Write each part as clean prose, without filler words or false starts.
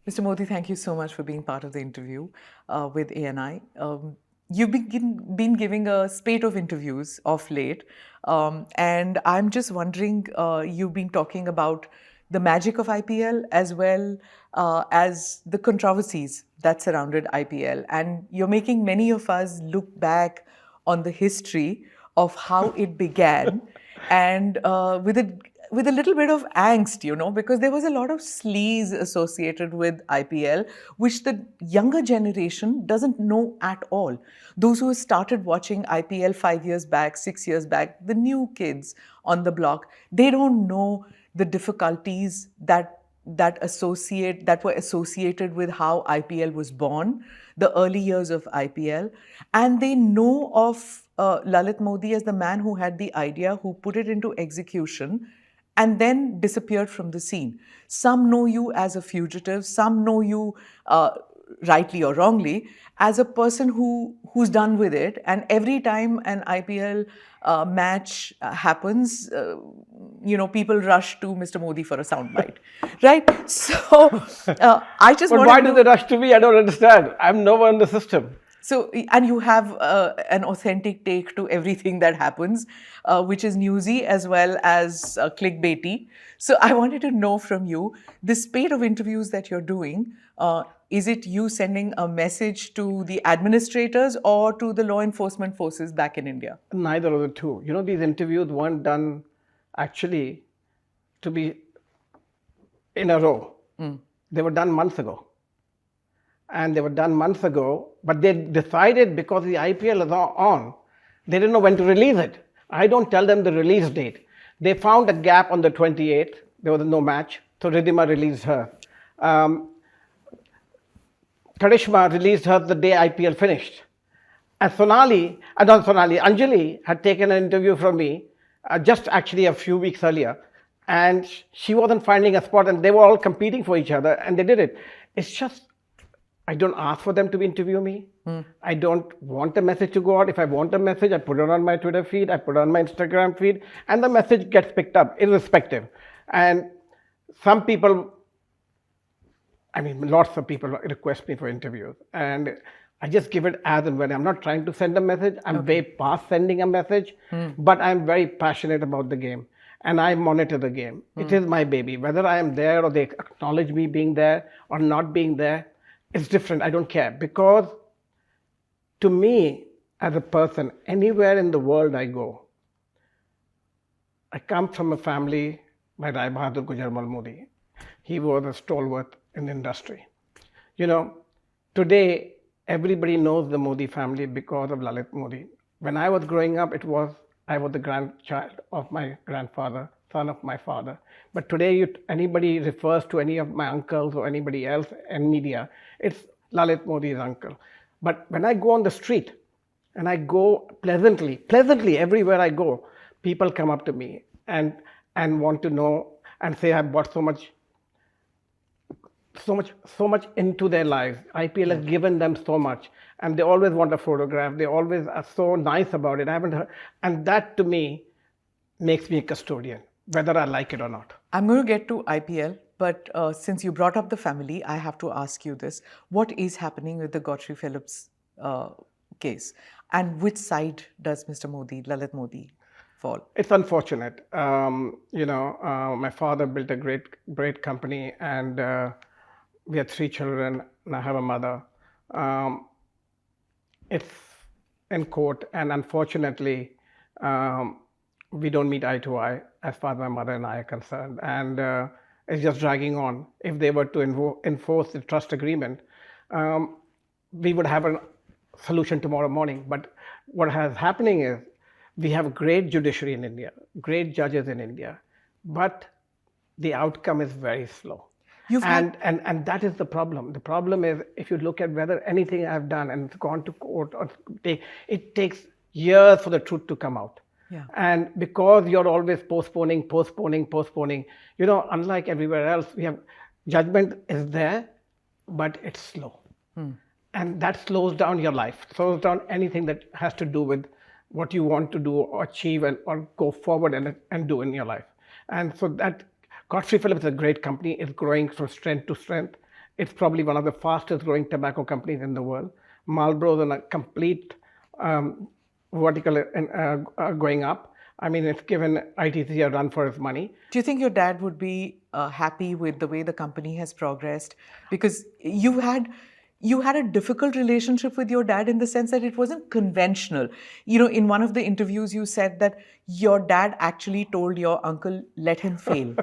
Mr. Modi, thank you so much for being part of the interview with ANI. You've been giving a spate of interviews of late, and I'm just wondering, you've been talking about the magic of IPL as well as the controversies that surrounded IPL. And you're making many of us look back on the history of how it began and with a little bit of angst, because there was a lot of sleaze associated with IPL, which the younger generation doesn't know at all. Those who started watching IPL 5 years back, 6 years back, the new kids on the block, they don't know the difficulties that were associated with how IPL was born, the early years of IPL, and they know of Lalit Modi as the man who had the idea, who put it into execution, and then disappeared from the scene. Some know you as a fugitive. Some know you, rightly or wrongly, as a person who's done with it. And every time an IPL match happens, people rush to Mr. Modi for a soundbite, right? So I just But want why to do know. they rush to me? I don't understand. I'm nowhere in the system. So, and you have an authentic take to everything that happens, which is newsy as well as clickbaity. So, I wanted to know from you, the spate of interviews that you're doing, is it you sending a message to the administrators or to the law enforcement forces back in India? Neither of the two. These interviews weren't done actually to be in a row. They were done months ago. And they were done months ago, but they decided because the IPL is on, they didn't know when to release it. I don't tell them the release date. They found a gap on the 28th. There was no match, so Ridhima released her. Karishma released her the day IPL finished. And Anjali had taken an interview from me just actually a few weeks earlier. And she wasn't finding a spot, and they were all competing for each other, and they did it. It's just, I don't ask for them to interview me. I don't want a message to go out. If I want a message, I put it on my Twitter feed, I put it on my Instagram feed, and the message gets picked up, irrespective. And some people, lots of people request me for interviews, and I just give it as and when. I'm not trying to send a message. I'm way past sending a message, but I'm very passionate about the game, and I monitor the game. It is my baby. Whether I am there or they acknowledge me being there or not being there, it's different. I don't care, because to me, as a person, anywhere in the world I go, I come from a family by Rai Bahadur Gujarmal Modi. He was a stalwart in the industry. Today, everybody knows the Modi family because of Lalit Modi. When I was growing up, I was the grandchild of my grandfather, son of my father. But today, anybody refers to any of my uncles or anybody else in media, it's Lalit Modi's uncle. But when I go on the street, and I go pleasantly everywhere I go, people come up to me and want to know and say, I've bought so much into their lives. IPL has given them so much, and they always want a photograph. They always are so nice about it. I haven't heard, and that to me makes me a custodian, whether I like it or not. I'm going to get to IPL, but since you brought up the family, I have to ask you this. What is happening with the Godfrey Phillips case? And which side does Mr. Modi, Lalit Modi, fall? It's unfortunate. My father built a great company, and we had 3 children, and I have a mother. It's in court, and unfortunately, we don't meet eye to eye as far as my mother and I are concerned. And it's just dragging on. If they were to enforce the trust agreement, we would have a solution tomorrow morning. But what is happening is, we have a great judiciary in India, great judges in India, but the outcome is very slow. And that is the problem. The problem is, if you look at whether anything I've done and it's gone to court, it takes years for the truth to come out. Yeah. And because you're always postponing, unlike everywhere else, we have judgment is there, but it's slow. And that slows down your life, slows down anything that has to do with what you want to do or achieve or go forward and do in your life. And so that Godfrey Phillips is a great company. It's growing from strength to strength. It's probably one of the fastest growing tobacco companies in the world. Marlboro's on a complete vertical going up. I mean, it's given ITC a run for its money. Do you think your dad would be happy with the way the company has progressed? Because you had a difficult relationship with your dad in the sense that it wasn't conventional. In one of the interviews, you said that your dad actually told your uncle, let him fail.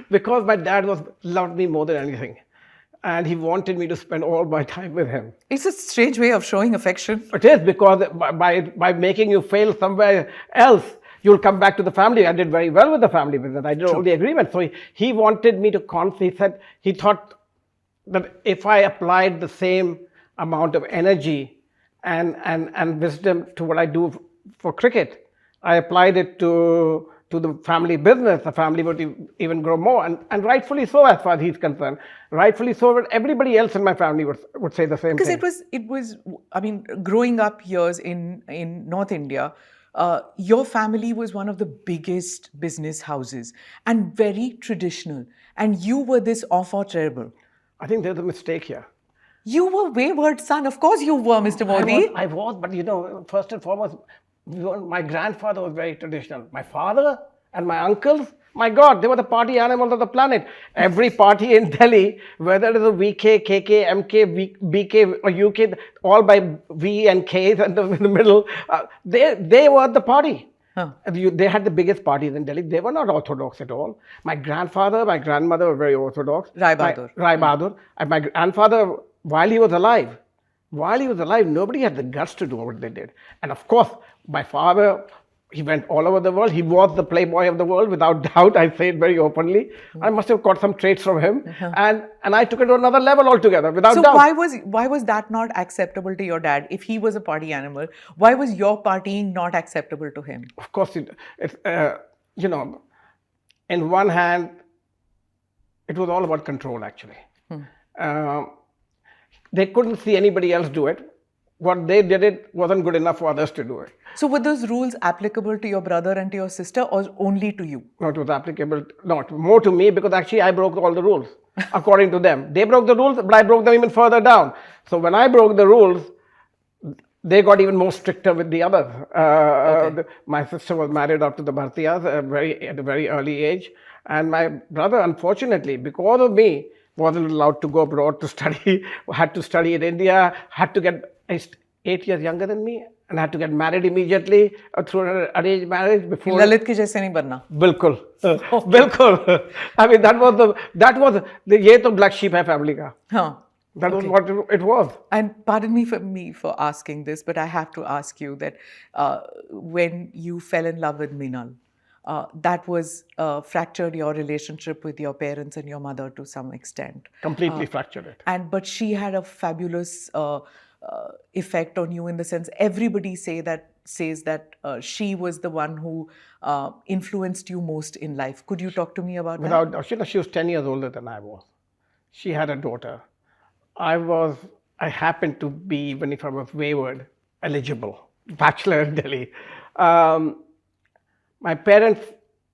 Because my dad loved me more than anything. And he wanted me to spend all my time with him. It's a strange way of showing affection. It is, because by making you fail somewhere else, you'll come back to the family. I did very well with the family business. I did all the agreements. So he wanted me to he said he thought that if I applied the same amount of energy and wisdom to what I do for cricket, I applied it to the family business, the family would even grow more. And rightfully so, as far as he's concerned. Rightfully so, but everybody else in my family would say the same thing. Because it was, I mean, growing up years in North India, your family was one of the biggest business houses and very traditional. And you were this enfant terrible. I think there's a mistake here. You were wayward son. Of course you were, Mr. Modi. I was, but first and foremost, my grandfather was very traditional. My father and my uncles, my God, they were the party animals of the planet. Every party in Delhi, whether it is a VK, KK, MK, BK or UK, all by V and K in the middle, they were the party. Huh. They had the biggest parties in Delhi. They were not orthodox at all. My grandfather, my grandmother were very orthodox. Rai Bahadur. Rai Bahadur. And my grandfather, while he was alive, nobody had the guts to do what they did. And of course, my father, he went all over the world. He was the playboy of the world, without doubt. I say it very openly. I must have got some traits from him. And I took it to another level altogether, without doubt. So why was that not acceptable to your dad? If he was a party animal, why was your partying not acceptable to him? Of course, it's in one hand, it was all about control, actually. They couldn't see anybody else do it. What they did, it wasn't good enough for others to do it. So were those rules applicable to your brother and to your sister, or only to you? No, it was applicable, not more to me, because actually I broke all the rules, according to them. They broke the rules, but I broke them even further down. So when I broke the rules, they got even more stricter with the others. My sister was married after the Bhartiyas at a very early age. And my brother, unfortunately, because of me, wasn't allowed to go abroad to study, had to study in India, had to get 8 years younger than me, and had to get married immediately through an arranged marriage before. Lalit ke jaise nahi banna. Bilkul. Bilkul. I mean, that was the ye to black sheep hai family ka. That was what it was. And pardon me for asking this, but I have to ask you that when you fell in love with Minal, that was fractured your relationship with your parents and your mother to some extent. Completely fractured it. But she had a fabulous effect on you, in the sense everybody says that she was the one who influenced you most in life. Could you talk to me about that? She was 10 years older than I was. She had a daughter. I happened to be, even if I was wayward, eligible, bachelor in Delhi. My parents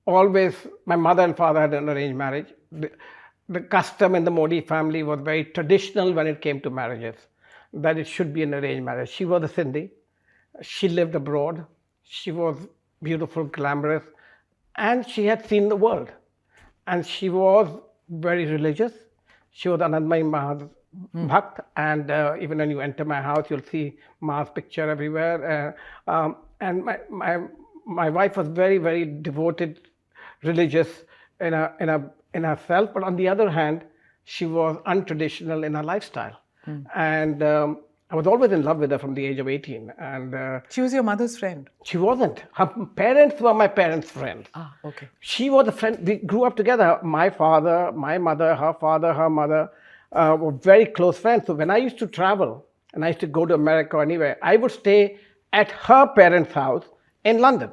always, my mother and father had an arranged marriage. The custom in the Modi family was very traditional when it came to marriages, that it should be an arranged marriage. She was a Sindhi. She lived abroad. She was beautiful, glamorous, and she had seen the world. And she was very religious. She was Anandmai Maha's Bhakt, and even when you enter my house, you'll see Ma's picture everywhere. And my wife was very, very devoted, religious in herself, but on the other hand, she was untraditional in her lifestyle. And I was always in love with her from the age of 18. And she was your mother's friend? She wasn't. Her parents were my parents' friends. Okay. She was a friend. We grew up together. My father, my mother, her mother were very close friends. So when I used to travel and I used to go to America or anywhere, I would stay at her parents' house in London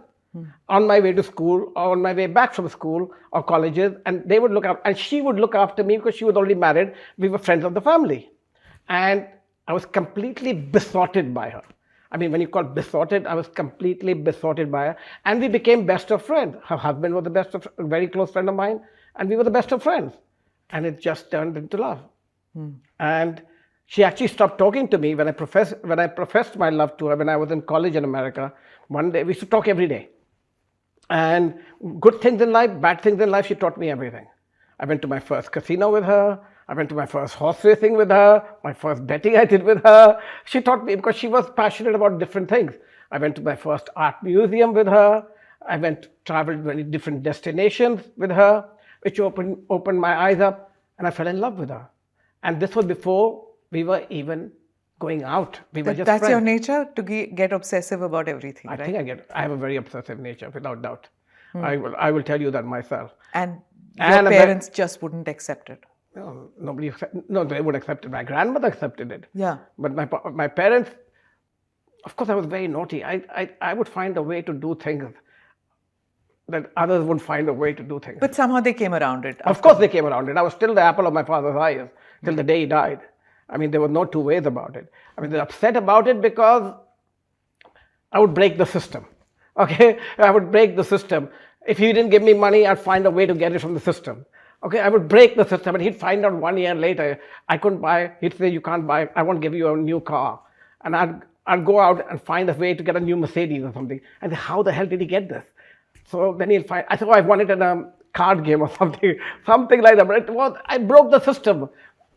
on my way to school or on my way back from school or colleges, and they would look up, and she would look after me because she was already married. We were friends of the family, and I was completely besotted by her. I mean, when you call besotted, I was completely besotted by her, and we became best of friends. Her husband was a very close friend of mine, and we were the best of friends, and it just turned into love. And she actually stopped talking to me when I professed my love to her when I was in college in America. One day, we used to talk every day. And good things in life, bad things in life, she taught me everything. I went to my first casino with her. I went to my first horse racing with her. My first betting I did with her. She taught me because she was passionate about different things. I went to my first art museum with her. I traveled many different destinations with her, which opened my eyes up, and I fell in love with her. And this was before we were even going out. We were just That's friends. your nature, to get obsessive about everything, I right? think I have a very obsessive nature, without doubt. I will tell you that myself. And And your parents just wouldn't accept it. No, no, they would accept it. My grandmother accepted it. Yeah. But my parents, of course, I was very naughty. I would find a way to do things that others wouldn't find a way to do things. But somehow they came around it. Of course they came around it. I was still the apple of my father's eyes till the day he died. I mean, there were no two ways about it. I mean, they're upset about it because I would break the system. Okay? I would break the system. If he didn't give me money, I'd find a way to get it from the system. Okay? I would break the system, and he'd find out 1 year later I couldn't buy. He'd say, you can't buy. I won't give you a new car. And I'd go out and find a way to get a new Mercedes or something. And how the hell did he get this? So then he'll find, I thought I won it in a card game or something like that. But I broke the system.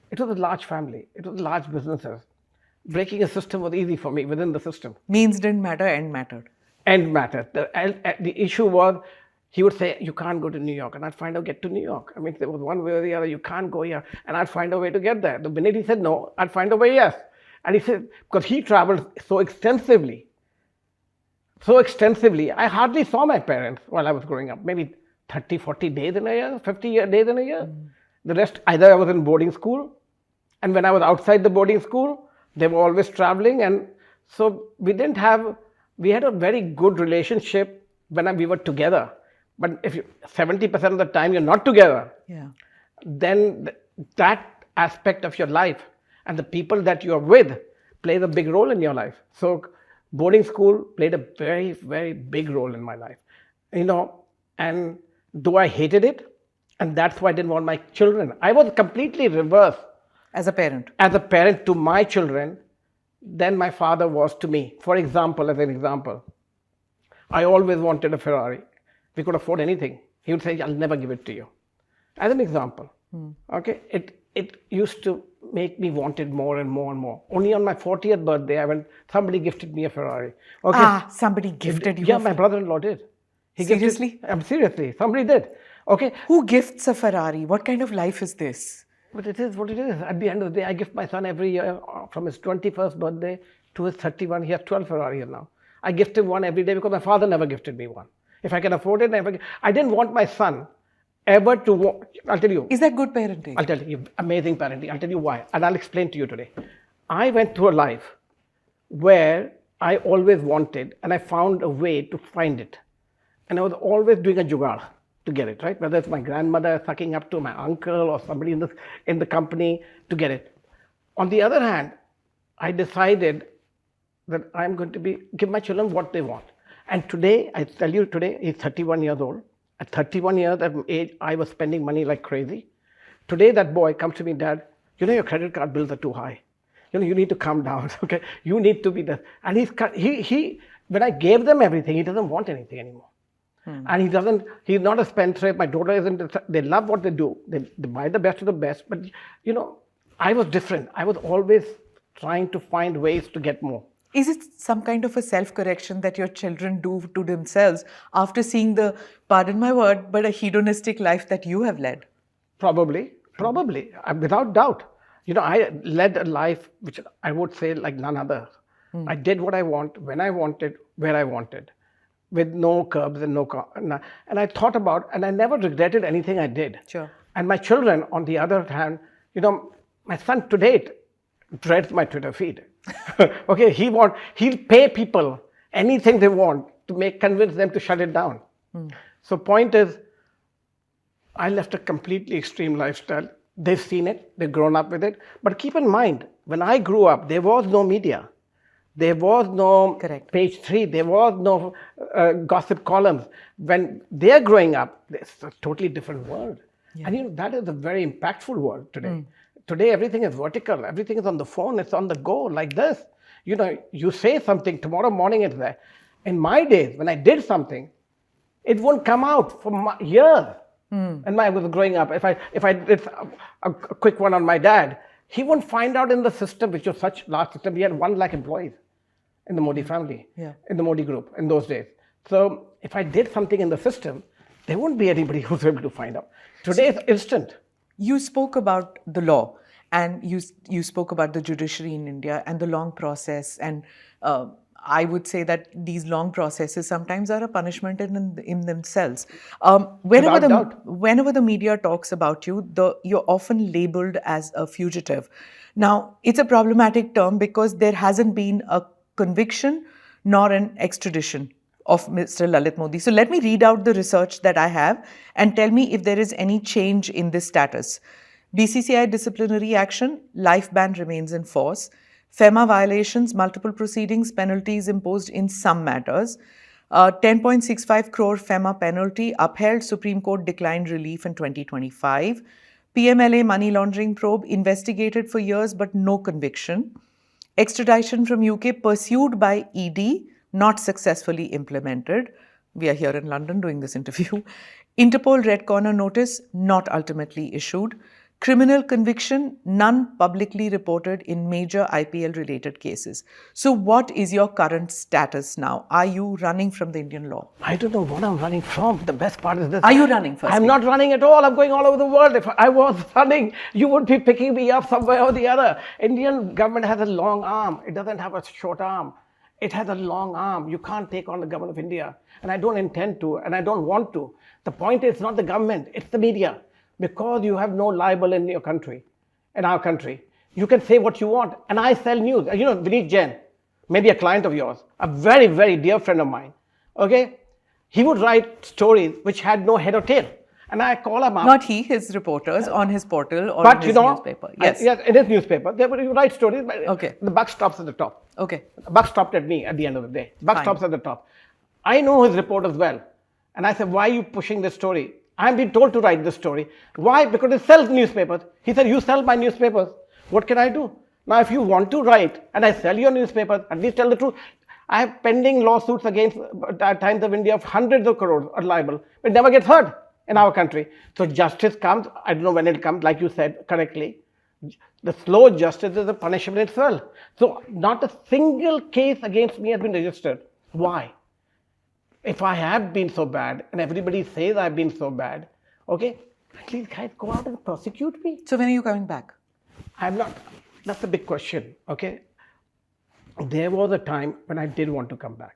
It was a large family. It was large businesses. Breaking a system was easy for me within the system. Means didn't matter, end mattered. End mattered. The issue was, he would say, you can't go to New York. And I'd find a way to get to New York. I mean, there was one way or the other, you can't go here. And I'd find a way to get there. The minute he said no, I'd find a way, yes. And he said, because he traveled so extensively, I hardly saw my parents while I was growing up. Maybe 30, 40 days in a year, 50 days in a year. The rest, either I was in boarding school, and when I was outside the boarding school, they were always traveling. And so we had a very good relationship when we were together. But if 70% of the time you're not together, then that aspect of your life and the people that you're with plays a big role in your life. So boarding school played a very, very big role in my life. And though I hated it, and that's why I didn't want my children. I was completely reversed. As a parent? As a parent to my children than my father was to me. As an example, I always wanted a Ferrari. We could afford anything. He would say, I'll never give it to you. As an example. Okay, it used to make me want it more and more and more. Only on my 40th birthday, somebody gifted me a Ferrari. Okay. Somebody gifted you? Yeah, my brother-in-law did. Seriously? Seriously, somebody did. Okay. Who gifts a Ferrari? What kind of life is this? But it is what it is. At the end of the day, I gift my son every year from his 21st birthday to his 31. He has 12 Ferraris now. I gift him one every day because my father never gifted me one. If I can afford it, I didn't want my son ever to I'll tell you. Is that good parenting? I'll tell you, amazing parenting. I'll tell you why. And I'll explain to you today. I went through a life where I always wanted, and I found a way to find it. And I was always doing a jugaad to get it, right? Whether it's my grandmother sucking up to my uncle or somebody in the company to get it. On the other hand, I decided that I'm going to give my children what they want. And today, I tell you today, he's 31 years old. At 31 years of age, I was spending money like crazy. Today, that boy comes to me, Dad, your credit card bills are too high. You need to calm down, okay? You need to be there. And when I gave them everything, he doesn't want anything anymore. And he's not a spendthrift. My daughter isn't, they love what they do. They buy the best of the best. But, I was different. I was always trying to find ways to get more. Is it some kind of a self-correction that your children do to themselves after seeing pardon my word, but a hedonistic life that you have led? Probably, without doubt. I led a life which I would say like none other. I did what I want, when I wanted, where I wanted, with no curbs and and I thought about, and I never regretted anything I did. Sure. And my children, on the other hand, my son to date dreads my Twitter feed. Okay, he'll pay people anything they want to convince them to shut it down. So point is, I left a completely extreme lifestyle. They've seen it, they've grown up with it. But keep in mind, when I grew up, there was no media. There was no Page 3. There was no gossip columns. When they're growing up, it's a totally different world. Yeah. And that is a very impactful world today. Today, everything is vertical. Everything is on the phone. It's on the go like this. You say something, tomorrow morning it's there. In my days, when I did something, it won't come out for years. And when I was growing up, if I did a quick one on my dad, he won't find out in the system, which was such large system. We had 1 lakh employees in the Modi family, in the Modi group in those days. So if I did something in the system, there won't be anybody who's able to find out. Today it's instant. You spoke about the law, and you spoke about the judiciary in India and the long process. And I would say that these long processes sometimes are a punishment in themselves. Whenever the media talks about you, you're often labeled as a fugitive. Now, it's a problematic term because there hasn't been a conviction nor an extradition of Mr. Lalit Modi. So let me read out the research that I have and tell me if there is any change in this status. BCCI disciplinary action, life ban remains in force. FEMA violations, multiple proceedings, penalties imposed in some matters. 10.65 crore FEMA penalty upheld, Supreme Court declined relief in 2025. PMLA money laundering probe investigated for years but no conviction. Extradition from UK pursued by ED, not successfully implemented. We are here in London doing this interview. Interpol Red Corner notice, not ultimately issued. Criminal conviction, none publicly reported in major IPL-related cases. So what is your current status now? Are you running from the Indian law? I don't know what I'm running from. The best part is this. Are you running first? I'm not running at all. I'm going all over the world. If I was running, you would be picking me up somewhere or the other. Indian government has a long arm. It doesn't have a short arm. It has a long arm. You can't take on the government of India. And I don't intend to, and I don't want to. The point is not the government, it's the media. Because you have no libel in your country, in our country. You can say what you want. And I sell news. You know, Vijay Jain, maybe a client of yours, a very, very dear friend of mine. Okay? He would write stories which had no head or tail. And I call him up. Not he, his reporters on his portal or in his newspaper. Yes. Yes, in his newspaper. They would write stories, but the buck stops at the top. Okay. The buck stopped at me at the end of the day. The buck stops at the top. I know his reporters well. And I said, why are you pushing this story? I'm being told to write this story. Why? Because it sells newspapers. He said, you sell my newspapers. What can I do? Now, if you want to write and I sell your newspaper, at least tell the truth. I have pending lawsuits against Times of India of hundreds of crores are liable. It never gets heard in our country. So justice comes. I don't know when it comes, like you said correctly. The slow justice is a punishment itself. So not a single case against me has been registered. Why? If I have been so bad and everybody says I've been so bad, okay, at least guys go out and prosecute me. So when are you coming back? I'm not. That's a big question, okay? There was a time when I did want to come back.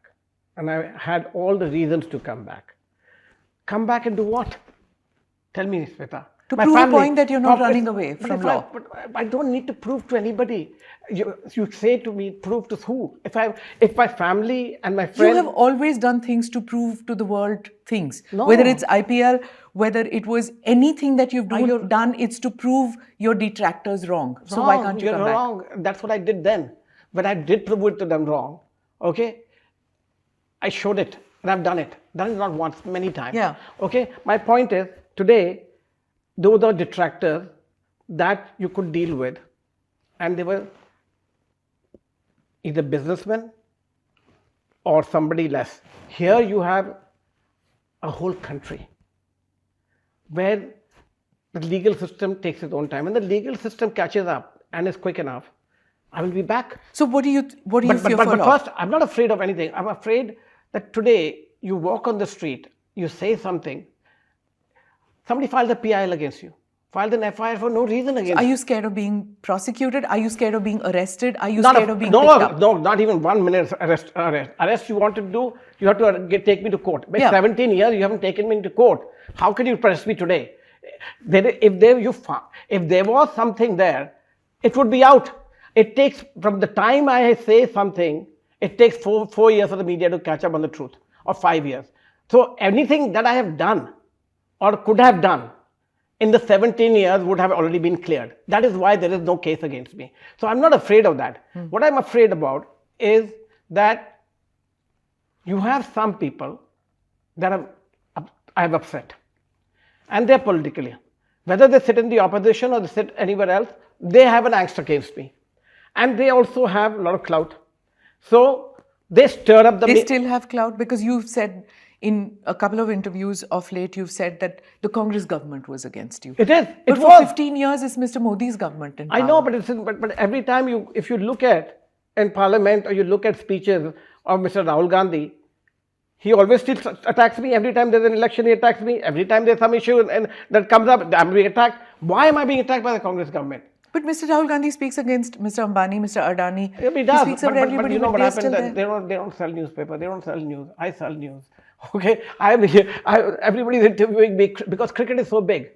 And I had all the reasons to come back. Come back and do what? Tell me, Sveta. To prove a point that you're not running away from law. But I don't need to prove to anybody. You say to me, prove to who? If my family and my friends... You have always done things to prove to the world things. No. Whether it's IPL, whether it was anything that you've done, it's to prove your detractors wrong. So why can't you come back? You're wrong. That's what I did then. When I did prove it to them wrong, okay, I showed it and I've done it. Done it not once, many times. Yeah. Okay, my point is, today, those are detractors that you could deal with, and they were either businessmen or somebody less. Here you have a whole country where the legal system takes its own time. When the legal system catches up and is quick enough, I will be back. So what do you fear for? But first, I'm not afraid of anything. I'm afraid that today you walk on the street, you say something, somebody files a PIL against you, filed an FIR for no reason against you. Are you scared of being prosecuted? Are you scared of being arrested? Are you scared of being picked up? No, not even 1 minute arrest. Arrest you want to do, you have to take me to court. By 17 years, you haven't taken me into court. How can you arrest me today? If there was something there, it would be out. It takes, from the time I say something, it takes 4 years for the media to catch up on the truth, or 5 years. So anything that I have done or could have done in the 17 years would have already been cleared. That is why there is no case against me. So I'm not afraid of that. What I'm afraid about is that you have some people that I have upset. And they're politically. Whether they sit in the opposition or they sit anywhere else, they have an angst against me. And they also have a lot of clout. So they stir up the... They still have clout because you've said in a couple of interviews of late, you've said that the Congress government was against you. It is. But for 15 years, it's Mr. Modi's government in power. I know, but every time if you look at in Parliament or you look at speeches of Mr. Rahul Gandhi, he always still attacks me. Every time there's an election, he attacks me. Every time there's some issue and that comes up, I'm being attacked. Why am I being attacked by the Congress government? But Mr. Rahul Gandhi speaks against Mr. Ambani, Mr. Adani. Yeah, he does. He speaks about everybody, but you know what happened? They don't sell newspaper. They don't sell news. I sell news. Okay, everybody's interviewing me because cricket is so big.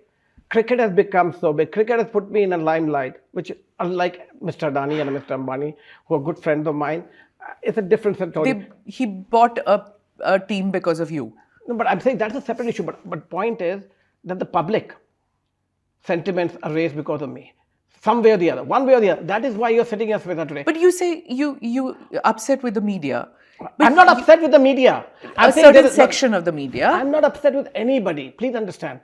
Cricket has become so big. Cricket has put me in a limelight, which, unlike Mr. Adani and Mr. Ambani, who are good friends of mine, it's a different story. He bought a team because of you. No, but I'm saying that's a separate issue. But point is that the public sentiments are raised because of me. Some way or the other, one way or the other. That is why you're sitting here with us today. But you say you upset with the media. But I'm not upset with the media. A certain section of the media. I'm not upset with anybody. Please understand.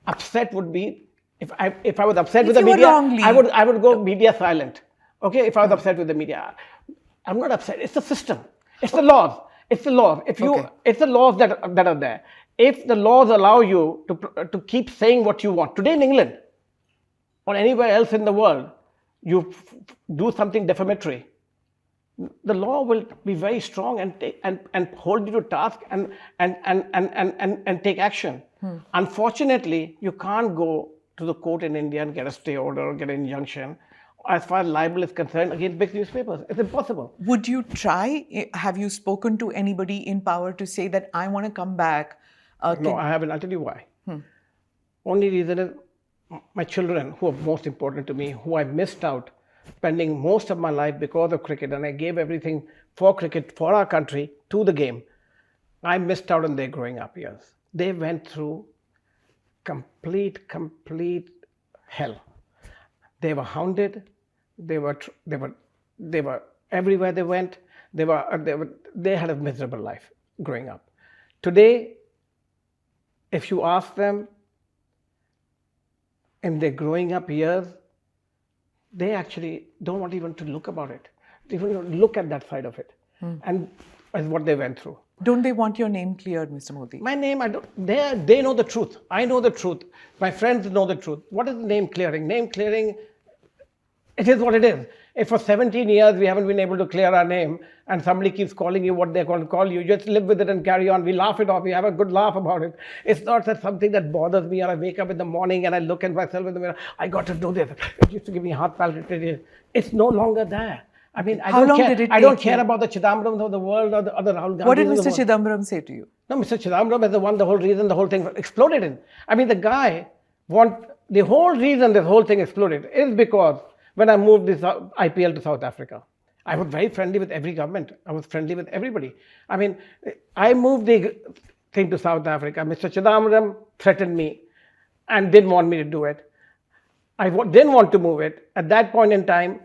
Upset would be if I was upset with the media, I would go media silent. Okay, if I was upset with the media, I'm not upset. It's the system. It's the laws. It's the laws. It's the laws that are there. If the laws allow you to keep saying what you want today in England or anywhere else in the world, you do something defamatory, the law will be very strong and hold you to task and take action. Unfortunately, you can't go to the court in India and get a stay order or get an injunction as far as libel is concerned against big newspapers. It's impossible. Would you try? Have you spoken to anybody in power to say that I want to come back? No, I haven't. I'll tell you why. Only reason is my children, who are most important to me, who I missed out spending most of my life because of cricket, and I gave everything for cricket, for our country, to the game. I missed out on their growing up years. They went through complete hell. They were hounded. They were everywhere they went. They had a miserable life growing up. Today, if you ask them in their growing up years, they actually don't want even to look about it. They don't even look at that side of it. And is what they went through. Don't they want your name cleared, Mr. Modi? My name, I don't. They know the truth. I know the truth. My friends know the truth. What is name clearing? Name clearing, it is what it is. If for 17 years we haven't been able to clear our name and somebody keeps calling you what they're going to call you, just live with it and carry on. We laugh it off. We have a good laugh about it. It's not that something that bothers me, or I wake up in the morning and I look at myself in the mirror, I got to do this. It used to give me heart palpitations. It's no longer there. I mean, I don't care about the Chidambarams of the world or the other Rahul Gandhi. What did Mr. Chidambaram say to you? No, Mr. Chidambaram is the whole reason the whole thing exploded in. I mean, the whole reason this whole thing exploded is because when I moved this IPL to South Africa, I was very friendly with every government. I was friendly with everybody. I mean, I moved the thing to South Africa. Mr. Chidambaram threatened me and didn't want me to do it. I didn't want to move it. At that point in time,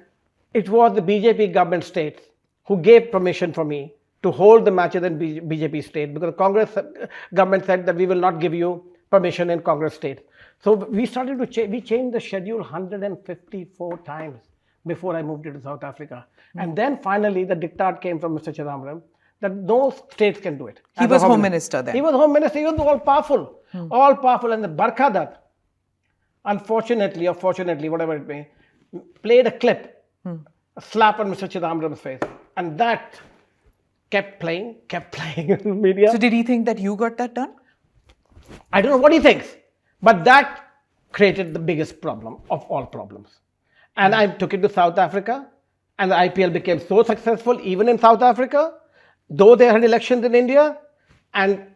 it was the BJP government states who gave permission for me to hold the matches in BJP state, because the Congress government said that we will not give you permission in Congress state. So we started to change. We changed the schedule 154 times before I moved to South Africa. And then finally the diktat came from Mr. Chidambaram that no states can do it. He was Home Minister then. He was Home Minister. He was all powerful. All powerful. And the Barkha Dutt, unfortunately or fortunately, whatever it may, played a clip, a slap on Mr. Chidambaram's face. And that kept playing in the media. So did he think that you got that done? I don't know what he thinks. But that created the biggest problem of all problems. And I took it to South Africa, and the IPL became so successful even in South Africa, though they had elections in India. And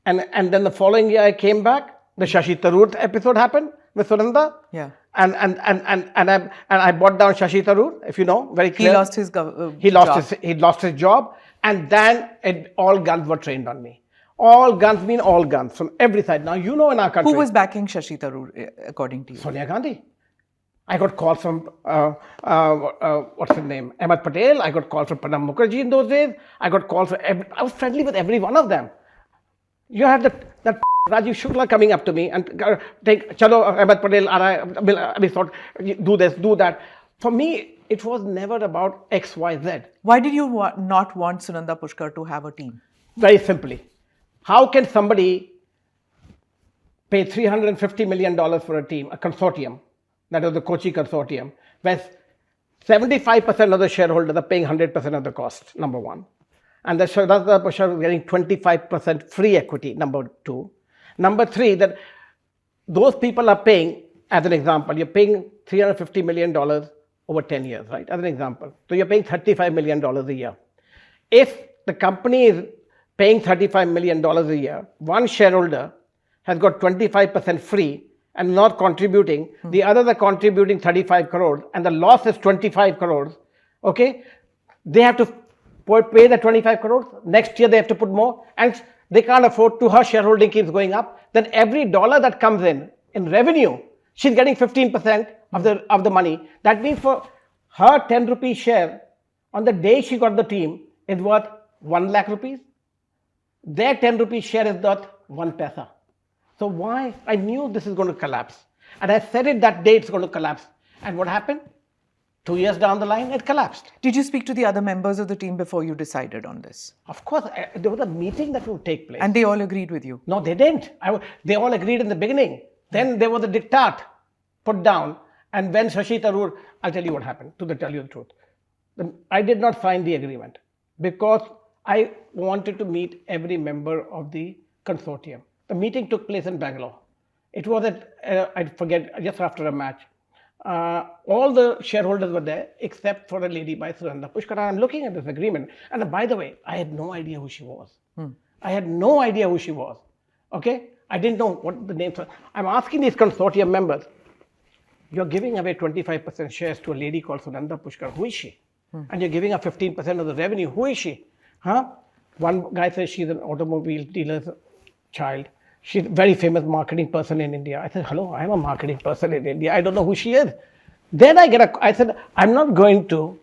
then the following year I came back, the Shashi Tharoor episode happened with Sunanda. Yeah. And I brought down Shashi Tharoor, if you know, very clear. He lost his He lost his job, and then all guns were trained on me. All guns mean all guns from every side. Now, you know, in our country. Who was backing Shashi Tharoor, according to you? Sonia Gandhi. I got calls from, what's his name? Ahmed Patel. I got calls from Pranab Mukherjee in those days. I got calls from I was friendly with every one of them. You had that Rajiv Shukla coming up to me and take, chalo, Ahmed Patel, we thought, do this, do that. For me, it was never about X, Y, Z. Why did you not want Sunanda Pushkar to have a team? Very simply. How can somebody pay $350 million for a team, a consortium, that was the Kochi consortium, where 75% of the shareholders are paying 100% of the cost, number one. And the Sunanda Pushkar is getting 25% free equity, number two. Number three, that those people are paying, as an example, you're paying $350 million over 10 years, right? As an example. So you're paying $35 million a year. If the company is paying $35 million a year, one shareholder has got 25% free and not contributing, the others are contributing 35 crores, and the loss is 25 crores, okay? They have to pay the 25 crores, next year they have to put more, and they can't afford to, her shareholding keeps going up, then every dollar that comes in revenue, she's getting 15% of the money. That means for her 10 rupee share, on the day she got the team, is worth 1 lakh rupees. Their 10 rupee share is worth 1 paisa. So why? I knew this is going to collapse. And I said it that day it's going to collapse. And what happened? 2 years down the line, it collapsed. Did you speak to the other members of the team before you decided on this? Of course, there was a meeting that would take place. And they all agreed with you? No, they didn't. They all agreed in the beginning. Then there was a diktat put down. And when Shashi Tharoor, I'll tell you what happened, to tell you the truth. I did not sign the agreement because I wanted to meet every member of the consortium. The meeting took place in Bangalore. It was I forget, just after a match. All the shareholders were there except for a lady by Sunanda Pushkar. I'm looking at this agreement. And by the way, I had no idea who she was. I had no idea who she was. Okay? I didn't know what the names were. I'm asking these consortium members, you're giving away 25% shares to a lady called Sunanda Pushkar. Who is she? And you're giving her 15% of the revenue. Who is she? Huh? One guy says she's an automobile dealer's child. She's a very famous marketing person in India. I said, hello, I'm a marketing person in India. I don't know who she is. Then I said, I'm not going to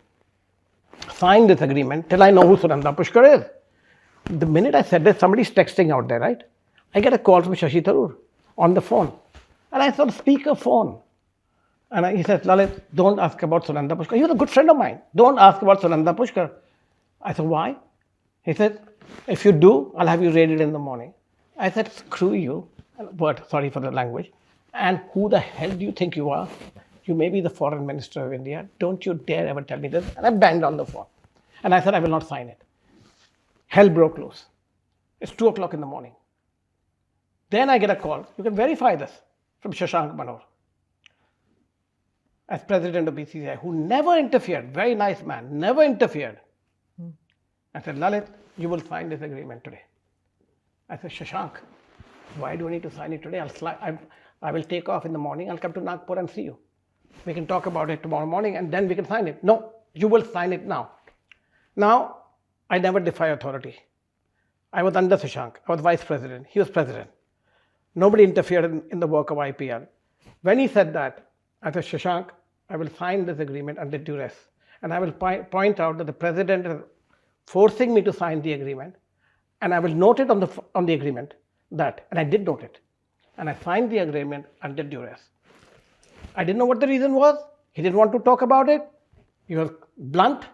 sign this agreement till I know who Sunanda Pushkar is. The minute I said this, somebody's texting out there, right? I get a call from Shashi Tharoor on the phone. And I saw the speaker phone. And he says, Lalit, don't ask about Sunanda Pushkar. He was a good friend of mine. Don't ask about Sunanda Pushkar. I said, why? He said, if you do, I'll have you raided in the morning. I said, screw you, but sorry for the language. And who the hell do you think you are? You may be the foreign minister of India. Don't you dare ever tell me this. And I banged on the phone. And I said, I will not sign it. Hell broke loose. It's 2 o'clock in the morning. Then I get a call. You can verify this from Shashank Manohar, as president of BCCI, who never interfered. Very nice man, never interfered. I said, Lalit, you will sign this agreement today. I said, Shashank, why do I need to sign it today? I will take off in the morning. I'll come to Nagpur and see you. We can talk about it tomorrow morning and then we can sign it. No, you will sign it now. Now, I never defy authority. I was under Shashank. I was vice president. He was president. Nobody interfered in the work of IPL. When he said that, I said, Shashank, I will sign this agreement under duress. And I will point out that the president is forcing me to sign the agreement. And I will note it on the agreement that, and I did note it. And I signed the agreement under duress. I didn't know what the reason was. He didn't want to talk about it. He was blunt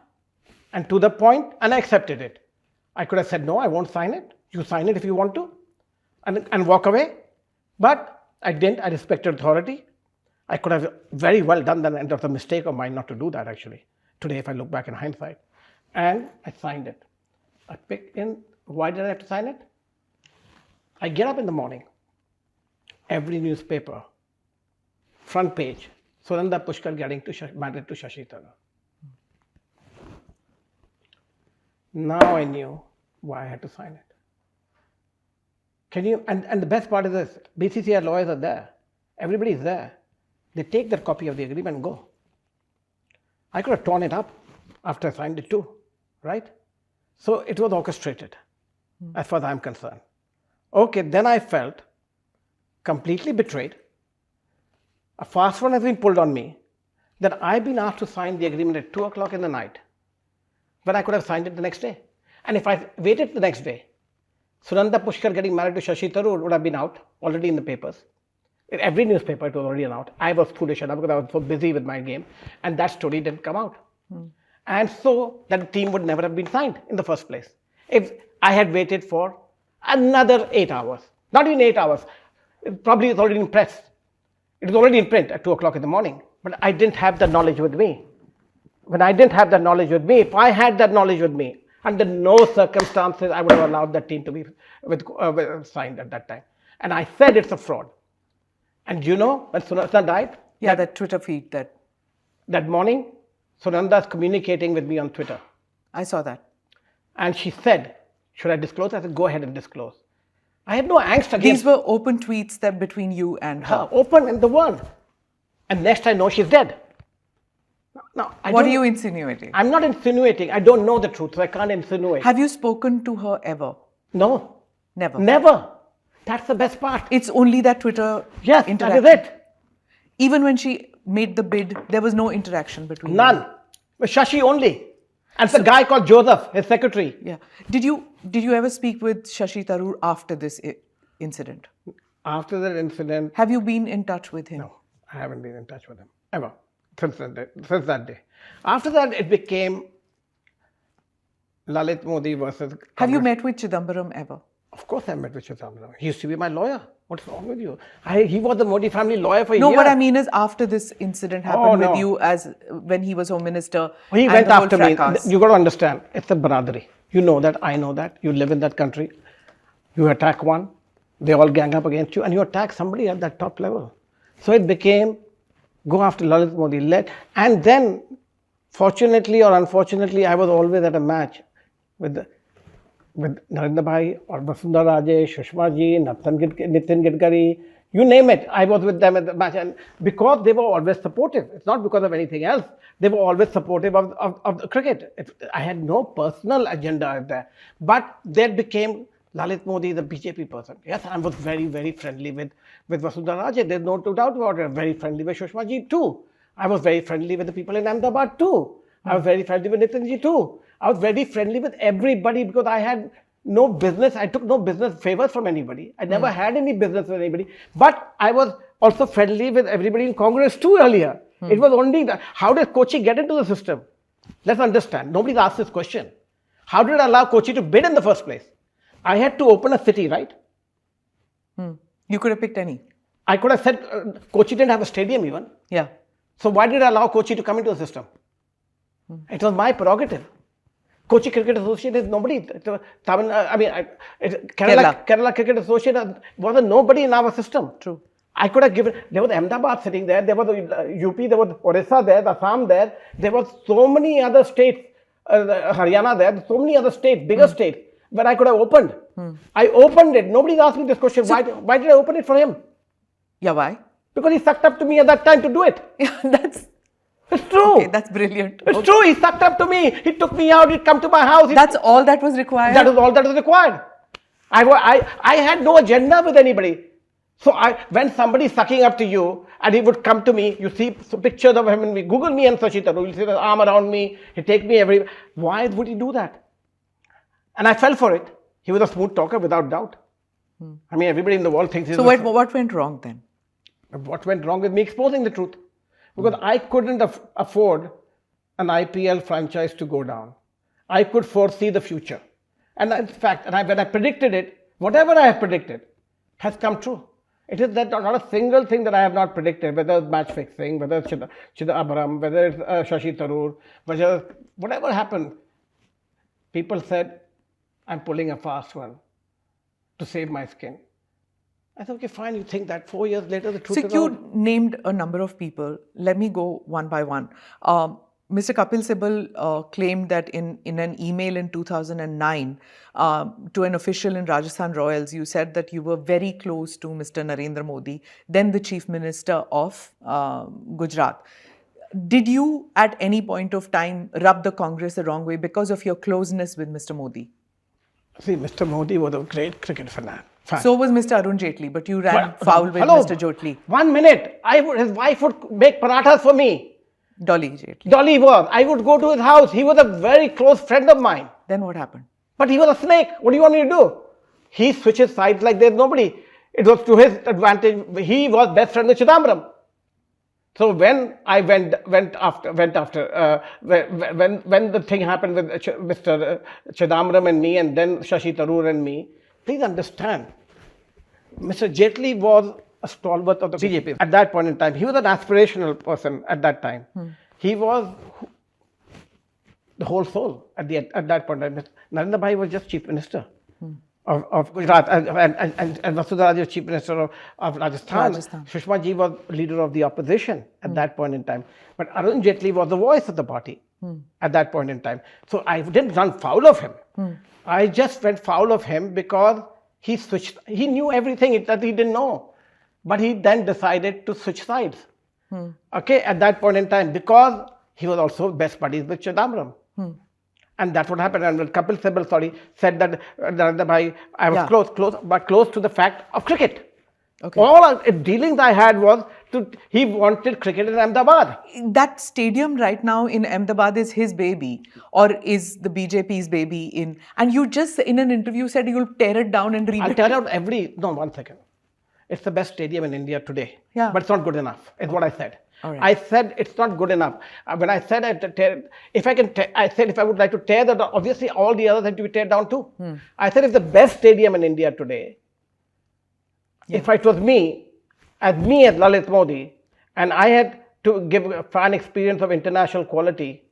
and to the point, and I accepted it. I could have said, no, I won't sign it. You sign it if you want to, and walk away. But I didn't. I respected authority. I could have very well done that, and it was a mistake of mine not to do that, actually, today, if I look back in hindsight. And I signed it. I picked in. Why did I have to sign it? I get up in the morning, every newspaper, front page, Sunanda Pushkar getting married to Shashi Tharoor. Now I knew why I had to sign it. Can you, and the best part is this, BCCI lawyers are there. Everybody is there. They take their copy of the agreement and go. I could have torn it up after I signed it too, right? So it was orchestrated, as far as I'm concerned. Okay, then I felt completely betrayed. A fast one has been pulled on me that I've been asked to sign the agreement at 2 o'clock in the night, but I could have signed it the next day. And if I waited the next day, Sunanda Pushkar getting married to Shashi Tharoor would have been out already in the papers. In every newspaper, it was already out. I was foolish enough because I was so busy with my game, and that story didn't come out. And so that team would never have been signed in the first place. If I had waited for another 8 hours, not even 8 hours, it probably was already in press. It was already in print at 2 o'clock in the morning, but I didn't have the knowledge with me. When I didn't have that knowledge with me, if I had that knowledge with me, under no circumstances I would have allowed that team to be signed at that time. And I said it's a fraud. And you know, when Sunanda died, Yeah, that Twitter feed that morning, Sunanda is communicating with me on Twitter. I saw that. And she said, should I disclose? I said, go ahead and disclose. I had no angst against These were open tweets that between you and her. open in the world. And next I know she's dead. Now, What are you insinuating? I'm not insinuating. I don't know the truth, so I can't insinuate. Have you spoken to her ever? No. Never. Never. That's the best part. It's only that Twitter Yes, interaction. that is it. Even when she made the bid, there was no interaction between you. None. With Shashi only. And the guy called Joseph, his secretary. Yeah. Did you ever speak with Shashi Tharoor after this incident? After that incident, Have you been in touch with him? no, I haven't been in touch with him ever since that day. After that, it became Lalit Modi versus. Have you Congress. met with Chidambaram ever? Of course, I met with Chidambaram. He used to be my lawyer. What's wrong with you? He was the Modi family lawyer for a No, year. what I mean is after this incident happened no. with you as when he was Home Minister. He and went the whole after me. fracas. You got to understand, it's a Baradari. You know that, I know that. You live in that country. You attack one, they all gang up against you, and you attack somebody at that top level. So it became, go after Lalit Modi. And then, fortunately or unfortunately, I was always at a match with Narendra Bhai or Vasundhara Raje, Sushma Ji, Nitin Gadkari, you name it. I was with them at the match. And because they were always supportive, it's not because of anything else, they were always supportive of the cricket. I had no personal agenda there. But there became Lalit Modi, the BJP person. Yes, I was very, very friendly with Vasundhara Raje. There's no doubt about it. Very friendly with Sushma Ji too. I was very friendly with the people in Ahmedabad too. I was very friendly with Nitin Ji too. I was very friendly with everybody because I had no business. I took no business favors from anybody. I never had any business with anybody. But I was also friendly with everybody in Congress too earlier. It was only that. How did Kochi get into the system? Let's understand. Nobody's asked this question. How did I allow Kochi to bid in the first place? I had to open a city, right? You could have picked any. I could have said Kochi didn't have a stadium even. Yeah. So why did I allow Kochi to come into the system? It was my prerogative. Kochi Cricket Association is nobody. Kerala Cricket Association wasn't nobody in our system. True. I could have given, there was Ahmedabad sitting there, there was UP, there was Orissa there, Assam there was so many other states, Haryana there, so many other states, bigger states, where I could have opened. I opened it. Nobody's asked me this question. Why did I open it for him? Yeah, why? Because he sucked up to me at that time to do it. Yeah, It's true. okay, that's brilliant. It's true. He sucked up to me. He took me out. He'd come to my house. That's all that was required? That was all that was required. I had no agenda with anybody. So when somebody's sucking up to you and he would come to me, you see pictures of him and me, Google me and Shashi Tharoor, you'll see the arm around me, he'd take me everywhere. Why would he do that? And I fell for it. He was a smooth talker without doubt. I mean, everybody in the world thinks he's So what went wrong then? What went wrong with me exposing the truth? Because I couldn't afford an IPL franchise to go down. I could foresee the future. And in fact, when I predicted it, whatever I have predicted has come true. It is that not a single thing that I have not predicted, whether it's match fixing, whether it's Chidambaram, whether it's Shashi Tharoor, whatever happened, people said, I'm pulling a fast one to save my skin. I said, okay, fine, you think that 4 years later the truth is out. So you named a number of people. Let me go one by one. Mr. Kapil Sibal claimed that in an email in 2009 to an official in Rajasthan Royals, you said that you were very close to Mr. Narendra Modi, then the Chief Minister of Gujarat. Did you at any point of time rub the Congress the wrong way because of your closeness with Mr. Modi? See, Mr. Modi was a great cricket fan. So was Mr. Arun Jaitley, but you ran foul with Mr. Jaitley. 1 minute. His wife would make parathas for me. Dolly Jaitley. Dolly was. I would go to his house. He was a very close friend of mine. Then what happened? But he was a snake. What do you want me to do? he switches sides like there's nobody. It was to his advantage. He was best friend with Chidambaram. So when I went after when the thing happened with Mr. Chidambaram and me, and then Shashi Tharoor and me, please understand, Mr. Jaitley was a stalwart of the BJP at that point in time. He was an aspirational person at that time. He was the whole soul at that point in time. Narendra Bhai was just chief minister of Gujarat, and Vasudha Raje was chief minister of Rajasthan. Sushma ji was leader of the opposition at that point in time. But Arun Jaitley was the voice of the party at that point in time. So I didn't run foul of him. I just went foul of him because he switched. He knew everything that he didn't know. But he then decided to switch sides. Okay, at that point in time, because he was also best buddies with Chidambaram. And that's what happened. And when Kapil Sibal, said that Narendra Bhai, I was close to the fact of cricket. Okay. All dealings I had was he wanted cricket in Ahmedabad. That stadium right now in Ahmedabad is his baby, or is the BJP's baby and you just in an interview said you'll tear it down and rebuild it. I'll tear out no, 1 second. It's the best stadium in India today. Yeah. But it's not good enough, is what I said. Right. I said it's not good enough. When I said I said if I would like to tear that down, obviously all the others have to be teared down too. I said it's the best stadium in India today. If it was me as Lalit Modi, and I had to give a fan experience of international quality,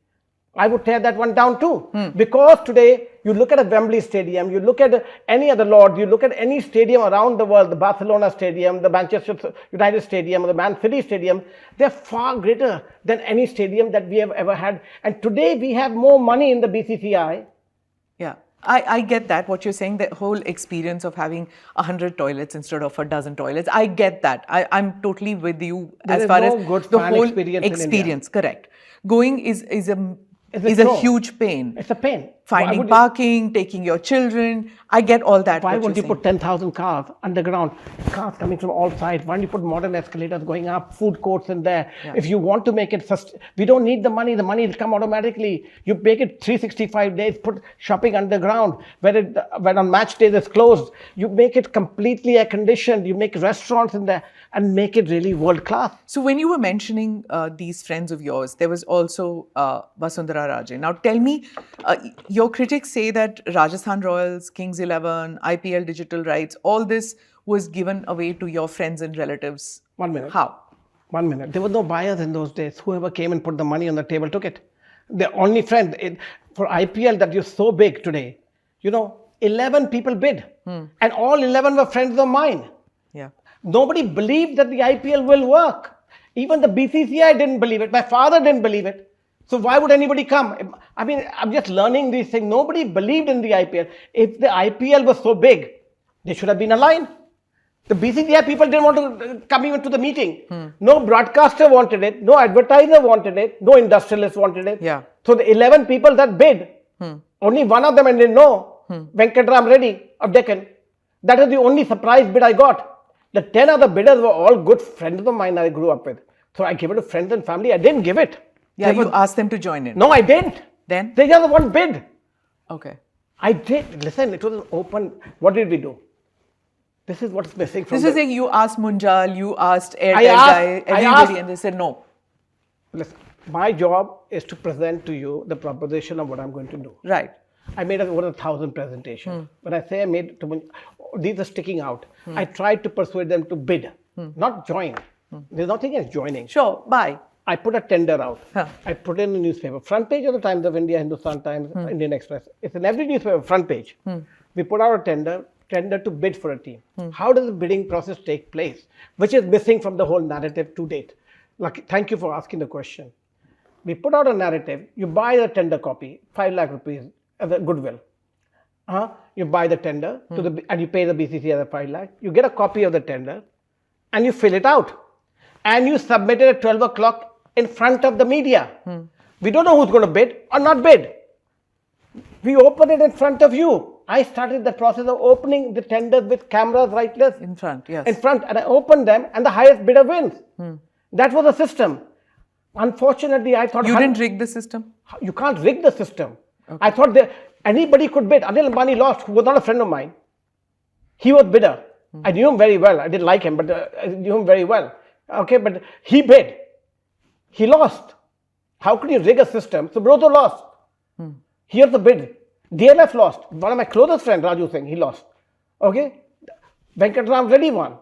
I would tear that one down too. Because today, you look at a Wembley Stadium, you look at any other Lord, you look at any stadium around the world, the Barcelona Stadium, the Manchester United Stadium, or the Man City Stadium, they're far greater than any stadium that we have ever had. And today, we have more money in the BCCI. Yeah. I get that, what you're saying, the whole experience of having 100 toilets instead of a dozen toilets. I get that. I'm totally with you as far as the whole experience. Correct. Going is a huge pain. It's a pain. Finding parking, taking your children. I get all that. Why won't you put 10,000 cars underground? Cars coming from all sides. Why don't you put modern escalators going up, food courts in there? Yeah. If you want to make it, we don't need the money. The money will come automatically. You make it 365 days, put shopping underground. When on match days it's closed, you make it completely air conditioned. You make restaurants in there and make it really world class. So when you were mentioning these friends of yours, there was also Vasundhara Raje. Now tell me, your critics say that Rajasthan Royals, Kings 11, IPL digital rights, all this was given away to your friends and relatives. 1 minute. How? 1 minute. There were no buyers in those days. Whoever came and put the money on the table took it. The only friend for IPL that is so big today, 11 people bid. And all 11 were friends of mine. Yeah. Nobody believed that the IPL will work. Even the BCCI didn't believe it. My father didn't believe it. So why would anybody come? I mean, I'm just learning these things. Nobody believed in the IPL. If the IPL was so big, there should have been a line. The BCCI people didn't want to come even to the meeting. No broadcaster wanted it. No advertiser wanted it. No industrialist wanted it. Yeah. So the 11 people that bid, only one of them I didn't know, Venkatram Reddy of Deccan. That is the only surprise bid I got. The 10 other bidders were all good friends of mine that I grew up with. So I gave it to friends and family. I didn't give it. Yeah, you asked them to join in. No, I didn't. Then? They just one bid. Okay. I did. Listen, it was an open. What did we do? This is what's missing from this. Is like you asked Munjal, you asked Airtel guy, everybody, and they said no. Listen, my job is to present to you the proposition of what I'm going to do. Right. I made over 1,000 presentations. When I say I made, these are sticking out. I tried to persuade them to bid, not join. There's nothing as joining. Sure, buy. I put a tender out. I put it in the newspaper. Front page of the Times of India, Hindustan Times, Indian Express. It's in every newspaper, front page. We put out a tender to bid for a team. How does the bidding process take place? Which is missing from the whole narrative to date. Thank you for asking the question. We put out a narrative. You buy the tender copy, 5 lakh rupees as a goodwill. You buy the tender and you pay the BCCI as a 5 lakh. You get a copy of the tender and you fill it out. And you submit it at 12 o'clock in front of the media. We don't know who's going to bid or not bid. We open it in front of you. I started the process of opening the tenders with cameras right there. In front, yes. In front, and I opened them and the highest bidder wins. That was the system. Unfortunately, I thought... You didn't rig the system? You can't rig the system. Okay. I thought anybody could bid. Anil Ambani lost, who was not a friend of mine. He was bidder. I knew him very well. I didn't like him, but I knew him very well. Okay, but he bid. He lost. How could you rig a system? So Broto lost. Here's the bid. DLF lost. One of my closest friends, Raju Singh, he lost. Okay? Venkatram Reddy won.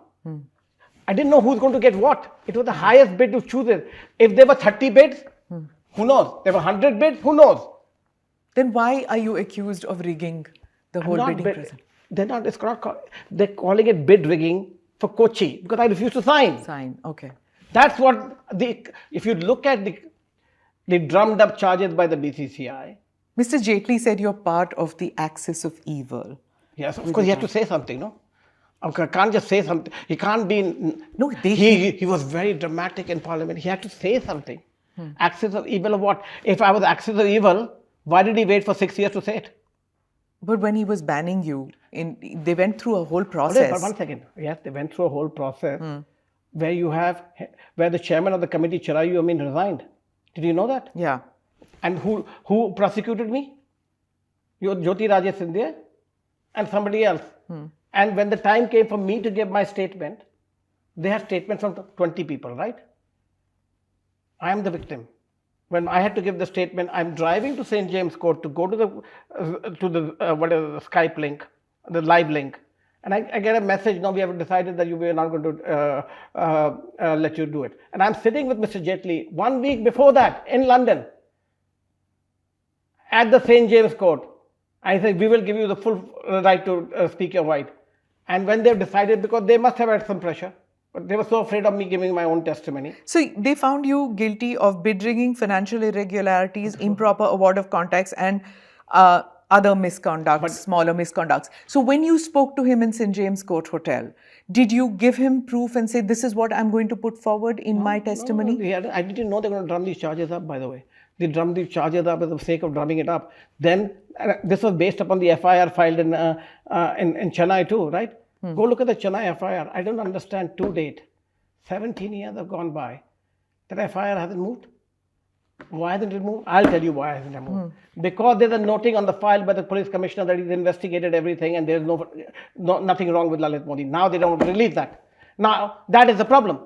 I didn't know who's going to get what. It was the highest bid to choose it. If there were 30 bids, who knows? There were 100 bids, who knows? Then why are you accused of rigging the whole bidding process? They're not, it's not, they're calling it bid rigging for Kochi because I refused to sign. Sign, okay. That's what if you look at the drummed up charges by the BCCI. Mr. Jaitley said you're part of the axis of evil. Yes, of course, he had to say something, no? I can't just say something. He can't be. No, he was very dramatic in Parliament. He had to say something. Axis of evil of what? If I was axis of evil, why did he wait for 6 years to say it? But when he was banning you, they went through a whole process. But 1 second. Yes, they went through a whole process where the chairman of the committee, Chirayu Amin, resigned. Did you know that? Yeah. And who prosecuted me? Jyoti Rajesh Scindia and somebody else. And when the time came for me to give my statement, they had statements from 20 people, right? I am the victim. When I had to give the statement, I'm driving to St. James Court to go to the Skype link, the live link. And I get a message, no, we have decided that we are not going to let you do it. And I'm sitting with Mr. Jaitley 1 week before that in London at the St. James Court. I said, we will give you the full right to speak your mind. And when they've decided, because they must have had some pressure, but they were so afraid of me giving my own testimony. So they found you guilty of bid rigging, financial irregularities, improper award of contracts, and other misconducts, smaller misconducts. So when you spoke to him in St. James Court Hotel, did you give him proof and say, this is what I'm going to put forward in my testimony? No, I didn't know they were going to drum these charges up, by the way. They drummed these charges up for the sake of drumming it up. Then, this was based upon the FIR filed in Chennai too, right? Go look at the Chennai FIR. I don't understand to date. 17 years have gone by. That FIR hasn't moved. Why hasn't it moved? I'll tell you why hasn't it moved. Because there's a noting on the file by the police commissioner that he's investigated everything and there's nothing wrong with Lalit Modi. Now they don't release that. Now, that is the problem.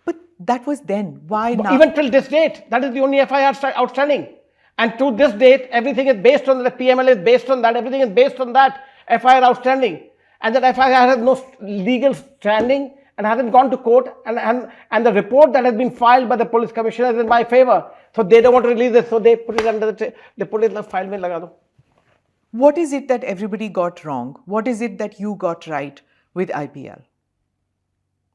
But that was then. Why now? Even till this date, that is the only FIR outstanding. And to this date, everything is based on that. PML is based on that. Everything is based on that FIR outstanding. And that FIR has no legal standing and hasn't gone to court. And the report that has been filed by the police commissioner is in my favor. So they don't want to release it. So they put it under they put it in the file. Mein laga do. What is it that everybody got wrong? What is it that you got right with IPL?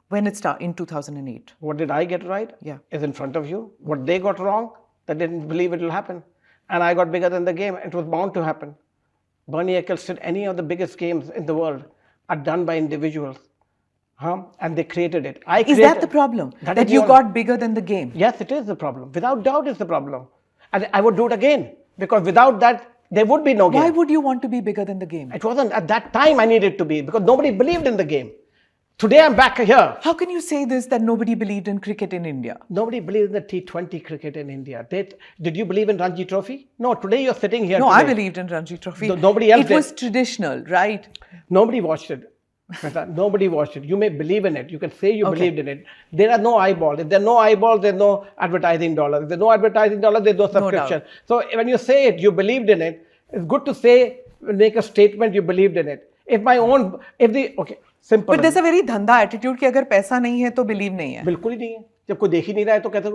When it started in 2008. What did I get right? Yeah. Is in front of you. What they got wrong, they didn't believe it will happen. And I got bigger than the game. It was bound to happen. Bernie Ecclestone, any of the biggest games in the world are done by individuals. And they created it. Is that the problem? That you got bigger than the game? Yes, it is the problem. Without doubt, it's the problem. And I would do it again. Because without that, there would be no game. Why would you want to be bigger than the game? It wasn't at that time I needed to be. Because nobody believed in the game. Today I'm back here. How can you say this, that nobody believed in cricket in India? Nobody believed in the T20 cricket in India. Did you believe in Ranji Trophy? No, today you're sitting here. No, today. I believed in Ranji Trophy. Nobody else did. It was traditional, right? Nobody watched it. Nobody watched it. You may believe in it. You can say you believed in it. There are no eyeballs. If there are no eyeballs, there's no advertising dollars. If there's no advertising dollars, there's no subscription. So when you say it, you believed in it. It's good to say, make a statement, you believed in it. Simple. But there's a very dhanda attitude कि अगर पैसा नहीं है तो believe नहीं है. बिल्कुल ही नहीं है. जब कोई देख ही नहीं रहा है तो कैसे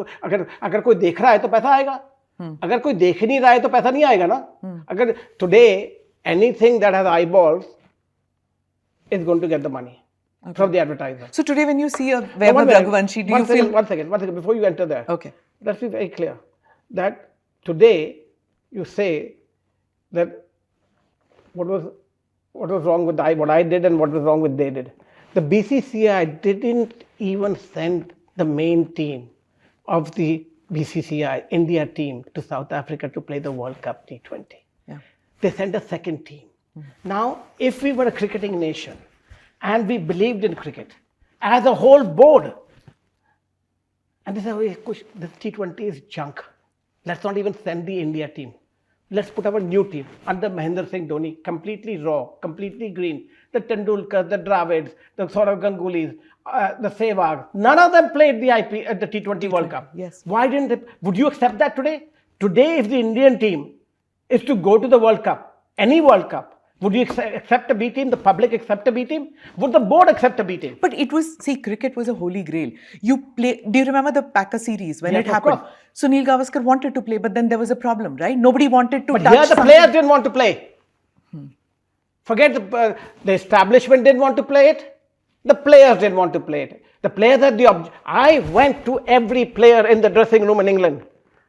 अगर कोई देख रहा है तो पैसा आएगा. अगर कोई देख ही नहीं रहा है तो पैसा नहीं आएगा ना. अगर today anything that has eyeballs is going to get the money from the advertiser. So today when you see a Vaibhav Raghuvanshi, do you feel... One second, before you enter there. Okay. Let's be very clear that today you say that what was wrong with what I did and what was wrong with they did. The BCCI didn't even send the main team of the BCCI, India team, to South Africa to play the World Cup T20. Yeah. They sent a second team. Now, if we were a cricketing nation and we believed in cricket as a whole board, and they said, the T20 is junk. Let's not even send the India team. Let's put our new team under Mahendra Singh Dhoni, completely raw, completely green. The Tendulkar, the Dravids, the Saurav Gangulis, the Sehwag, none of them played the the T20 World Cup. Yes. Why didn't they? Would you accept that today? Today, if the Indian team is to go to the World Cup, any World Cup, would you accept a B team? The public accept a B team? Would the board accept a B team? But it was, see, cricket was a holy grail. You play, do you remember the Packer series when Yes, it of happened? course. Sunil Gavaskar wanted to play, but then there was a problem, right? Nobody wanted to But touch here the something. players didn't want to play. Forget the establishment didn't want to play it. The players didn't want to play it. The players had the I went to every player in the dressing room in England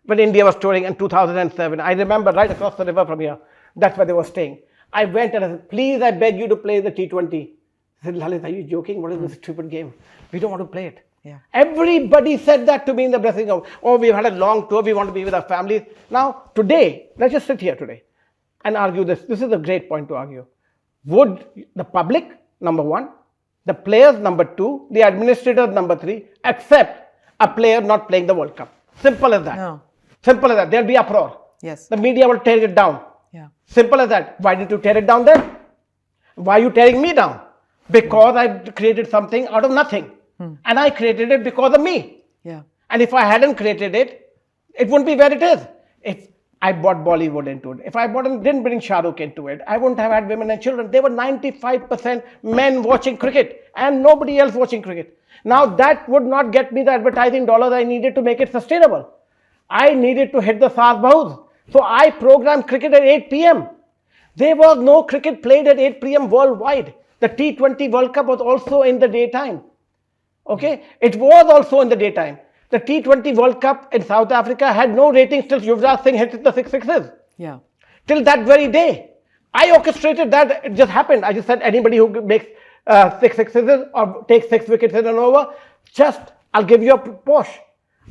when India was touring in 2007. I remember right across the river from here. That's where they were staying. I went and I said, please, I beg you to play the T20. I said, Lalit, are you joking? What is this stupid game? We don't want to play it. Yeah. Everybody said that to me in the dressing room. Oh, we've had a long tour. We want to be with our families. Now, today, let's just sit here today and argue this. This is a great point to argue. Would the public, number one, the players, number two, the administrators, number three, accept a player not playing the World Cup? Simple as that. No. Simple as that. There'll be uproar. Yes. The media will tear it down. Yeah. Simple as that. Why did you tear it down then? Why are you tearing me down? Because I created something out of nothing. And I created it because of me. Yeah. And if I hadn't created it, it wouldn't be where it is. If I brought Bollywood into it, if I didn't bring Shah Rukh into it, I wouldn't have had women and children. There were 95% men watching cricket and nobody else watching cricket. Now that would not get me the advertising dollars I needed to make it sustainable. I needed to hit the Saas Bahus. So I programmed cricket at 8 p.m. There was no cricket played at 8 p.m. worldwide. The T20 World Cup was also in the daytime. Okay, it was also in the daytime. The T20 World Cup in South Africa had no ratings till Yuvraj Singh hit the 6 sixes. Yeah. Till that very day. I orchestrated that. It just happened. I just said anybody who makes 6 sixes or takes 6 wickets in an over, I'll give you a Porsche.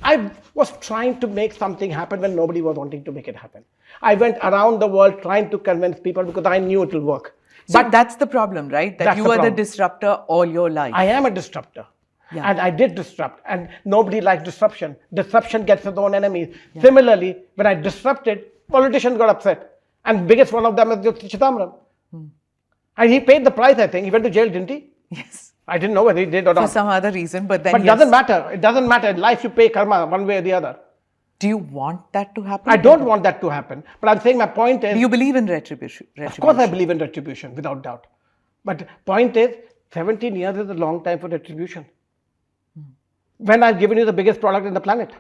I was trying to make something happen when nobody was wanting to make it happen. I went around the world trying to convince people because I knew it will work. So but that's the problem, right? That you were the disruptor all your life. I am a disruptor. Yeah. And I did disrupt. And nobody likes disruption. Disruption gets its own enemies. Yeah. Similarly, when I disrupted, politicians got upset. And biggest one of them is Chidambaram. And he paid the price, I think. He went to jail, didn't he? Yes. I didn't know whether he did or not. For some other reason, but then But it doesn't matter. It doesn't matter. In life, you pay karma one way or the other. Do you want that to happen? I don't want that to happen. But I'm saying my point is... Do you believe in retribution? Of course I believe in retribution, without doubt. But point is, 17 years is a long time for retribution. When I've given you the biggest product in the planet.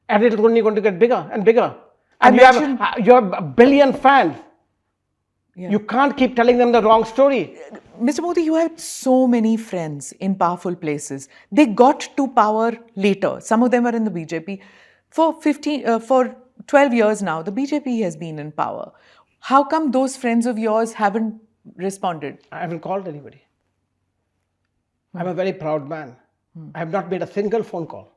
And it's only going to get bigger and bigger. And you have a billion fans. Yeah. You can't keep telling them the wrong story. Mr. Modi, you had so many friends in powerful places. They got to power later. Some of them are in the BJP. For 12 years now, the BJP has been in power. How come those friends of yours haven't responded? I haven't called anybody. I'm a very proud man. I have not made a single phone call.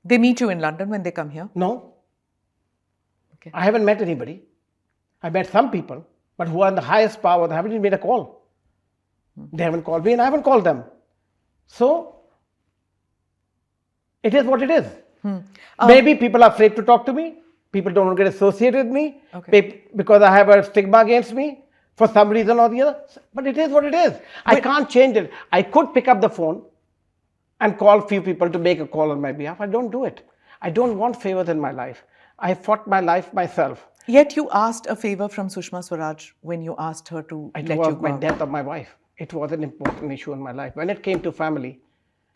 They meet you in London when they come here? No. Okay. I haven't met anybody. I met some people, but who are in the highest power, they haven't even made a call. They haven't called me and I haven't called them. So, it is what it is. Maybe people are afraid to talk to me. People don't want to get associated with me because I have a stigma against me for some reason or the other. But it is what it is. I can't change it. I could pick up the phone and call a few people to make a call on my behalf. I don't do it. I don't want favors in my life. I fought my life myself. Yet you asked a favor from Sushma Swaraj when you asked her to let you go. It was my death of my wife. It was an important issue in my life. When it came to family,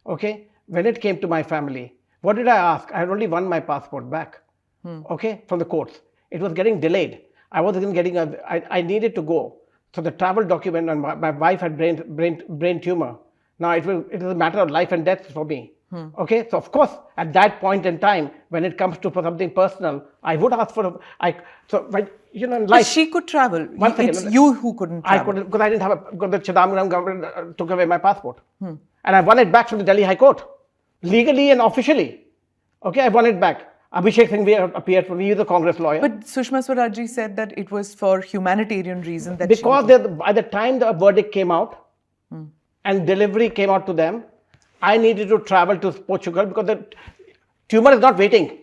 when it came to my family, what did I ask? I had only won my passport back, from the courts. It was getting delayed. I wasn't getting I needed to go. So the travel document, and my wife had brain tumor. Now it is a matter of life and death for me. So of course, at that point in time, when it comes to for something personal, I would ask for But she could travel. It's you who couldn't travel. I couldn't because I didn't have because the Chidambaram government took away my passport, and I won it back from the Delhi High Court, legally and officially. I won it back. Abhishek Singh appeared for me. He is a Congress lawyer. But Sushma Swaraj said that it was for humanitarian reasons. Because by the time the verdict came out and delivery came out to them, I needed to travel to Portugal because the tumor is not waiting.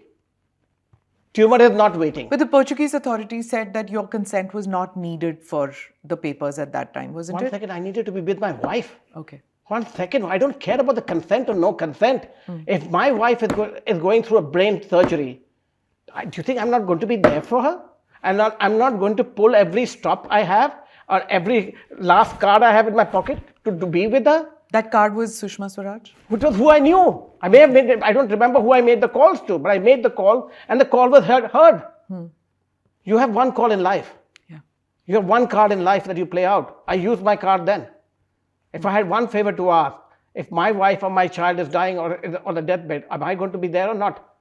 Tumor is not waiting. But the Portuguese authorities said that your consent was not needed for the papers at that time, wasn't One it? second, I needed to be with my wife. Okay. 1 second, I don't care about the consent or no consent. If my wife is going through a brain surgery, do you think I'm not going to be there for her? I'm not going to pull every stop I have or every last card I have in my pocket to be with her? That card was Sushma Swaraj? Which was who I knew. I may have made it, I don't remember who I made the calls to, but I made the call and the call was heard. You have one call in life. Yeah. You have one card in life that you play out. I used my card then. If I had one favor to ask, if my wife or my child is dying or is on the deathbed, am I going to be there or not?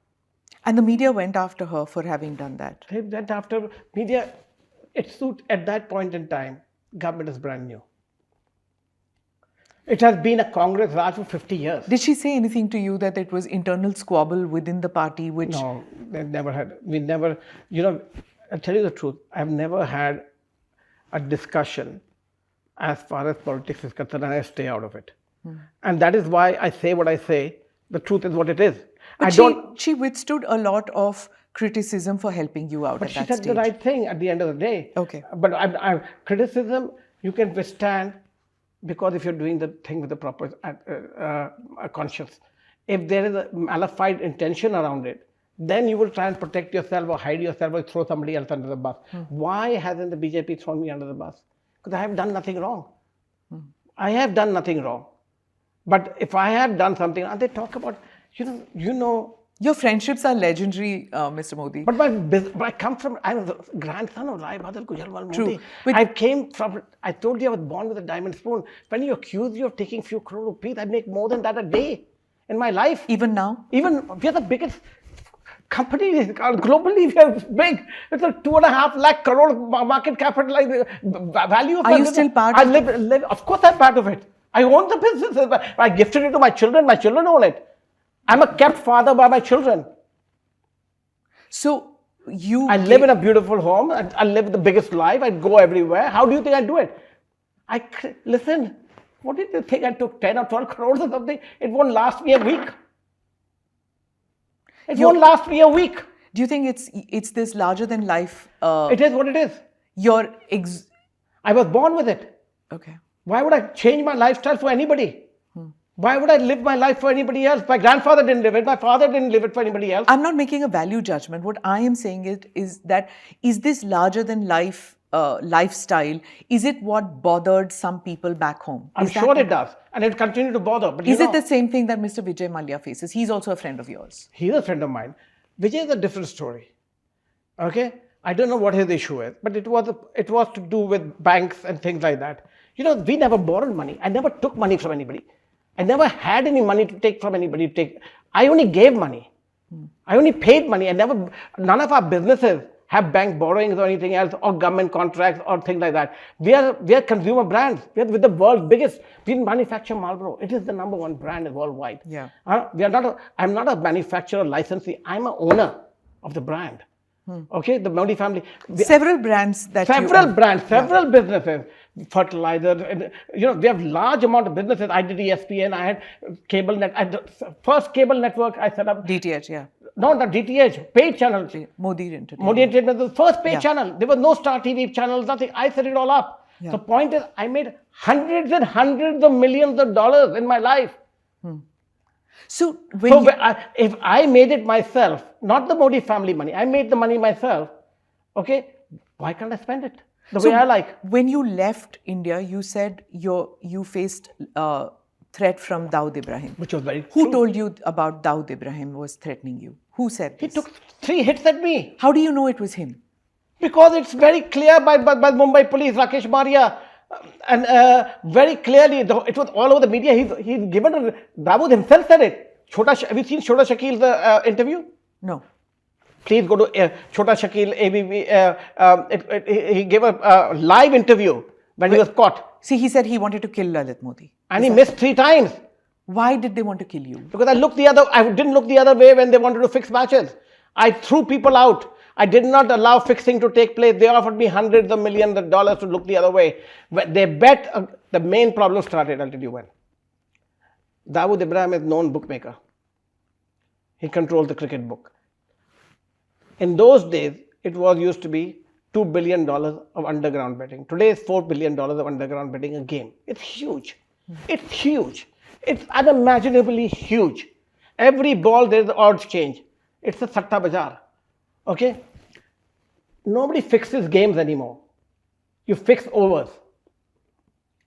And the media went after her for having done that. They went after media. At that point in time, government is brand new. It has been a Congress Raj for 50 years. Did she say anything to you that it was internal squabble within the party which... No, they never had. We never, I'll tell you the truth. I've never had a discussion as far as politics is concerned, and I stay out of it. And that is why I say what I say. The truth is what it is. But she withstood a lot of criticism for helping you out But at she that said stage. the right thing at the end of the day. Okay. But criticism you can withstand because if you're doing the thing with the proper conscience. If there is a malified intention around it, then you will try and protect yourself or hide yourself or throw somebody else under the bus. Why hasn't the BJP thrown me under the bus? Because I have done nothing wrong. I have done nothing wrong. But if I had done something, and they talk about, Your friendships are legendary, Mr. Modi. But I come from, I'm the grandson of Rai Bahadur Gujarwal Modi. But I told you I was born with a diamond spoon. When you accuse you of taking few crore rupees, I make more than that a day in my life. even now? Even, we are the biggest company globally. We are big. It's a 2.5 lakh crore market capitalization value of Are you still part of it? Of course I'm part of it. I own the business. I gifted it to my children. My children own it. I'm a kept father by my children. So I live in a beautiful home. I live the biggest life. I go everywhere. How do you think I do it? Listen, what did you think? I took 10 or 12 crores or something? It won't last me a week. It won't last me a week. Do you think it's this larger than life? It is what it is. I was born with it. Okay. Why would I change my lifestyle for anybody? Why would I live my life for anybody else? My grandfather didn't live it. My father didn't live it for anybody else. I'm not making a value judgment. What I am saying is this larger than life lifestyle? Is it what bothered some people back home? I'm sure it does. And it continues to bother. But is it the same thing that Mr. Vijay Mallya faces? He's also a friend of yours. He's a friend of mine. Vijay is a different story. Okay? I don't know what his issue is, but it was to do with banks and things like that. We never borrowed money. I never took money from anybody. I never had any money to take from anybody. I only gave money. I only paid money. None of our businesses have bank borrowings or anything else or government contracts or things like that. We are consumer brands. We are with the world's biggest. We manufacture Marlboro. It is the #1 brand worldwide. Yeah. I'm not a manufacturer licensee. I'm an owner of the brand. Okay, the Modi family. Several brands that Several businesses, fertilizers, and we have large amount of businesses. I did ESPN. I had cable net. First cable network I set up. DTH, yeah. No, not DTH. Paid channel. Modi Entertainment. Modi Entertainment was the first paid channel. There was no Star TV channels. Nothing. I set it all up. Yeah. The point is, I made hundreds and hundreds of millions of dollars in my life. So if I made it myself, not the Modi family money, I made the money myself, okay, why can't I spend it the way I like? When you left India, you said you faced threat from Dawood Ibrahim. Which was very Who true. told you about Dawood Ibrahim was threatening you? Who said this? He took 3 hits at me. How do you know it was him? Because it's very clear by Mumbai police, Rakesh Maria, and very clearly, it was all over the media. He's given Dawood himself said it. Have you seen Chota Shakil's interview? No. Please go to Chota Shakil ABB. He gave a live interview when he was caught. See, he said he wanted to kill Lalit Modi. And he missed 3 times. Why did they want to kill you? Because I didn't look the other way when they wanted to fix matches. I threw people out. I did not allow fixing to take place. They offered me hundreds of millions of dollars to look the other way. They bet the main problem started, I'll tell you when. Dawood Ibrahim is a known bookmaker. He controls the cricket book. In those days, it was used to be $2 billion of underground betting. Today it's $4 billion of underground betting a game. It's huge. It's huge. It's unimaginably huge. Every ball there's the odds change. It's a satta bazaar. Okay? Nobody fixes games anymore. You fix overs.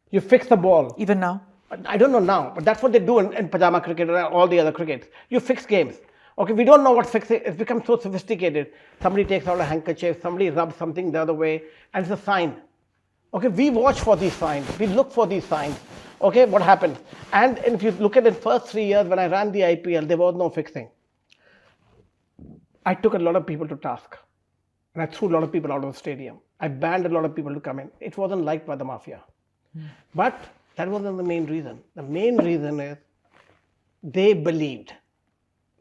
You fix the ball. Even now? I don't know now, but that's what they do in pajama cricket and all the other crickets. You fix games. Okay, we don't know what fixing. It's become so sophisticated. Somebody takes out a handkerchief, somebody rubs something the other way, and it's a sign. Okay, we watch for these signs. We look for these signs. Okay, what happened? And if you look at the first 3 years when I ran the IPL, there was no fixing. I took a lot of people to task. And I threw a lot of people out of the stadium. I banned a lot of people to come in. It wasn't liked by the mafia. But that wasn't the main reason. The main reason is they believed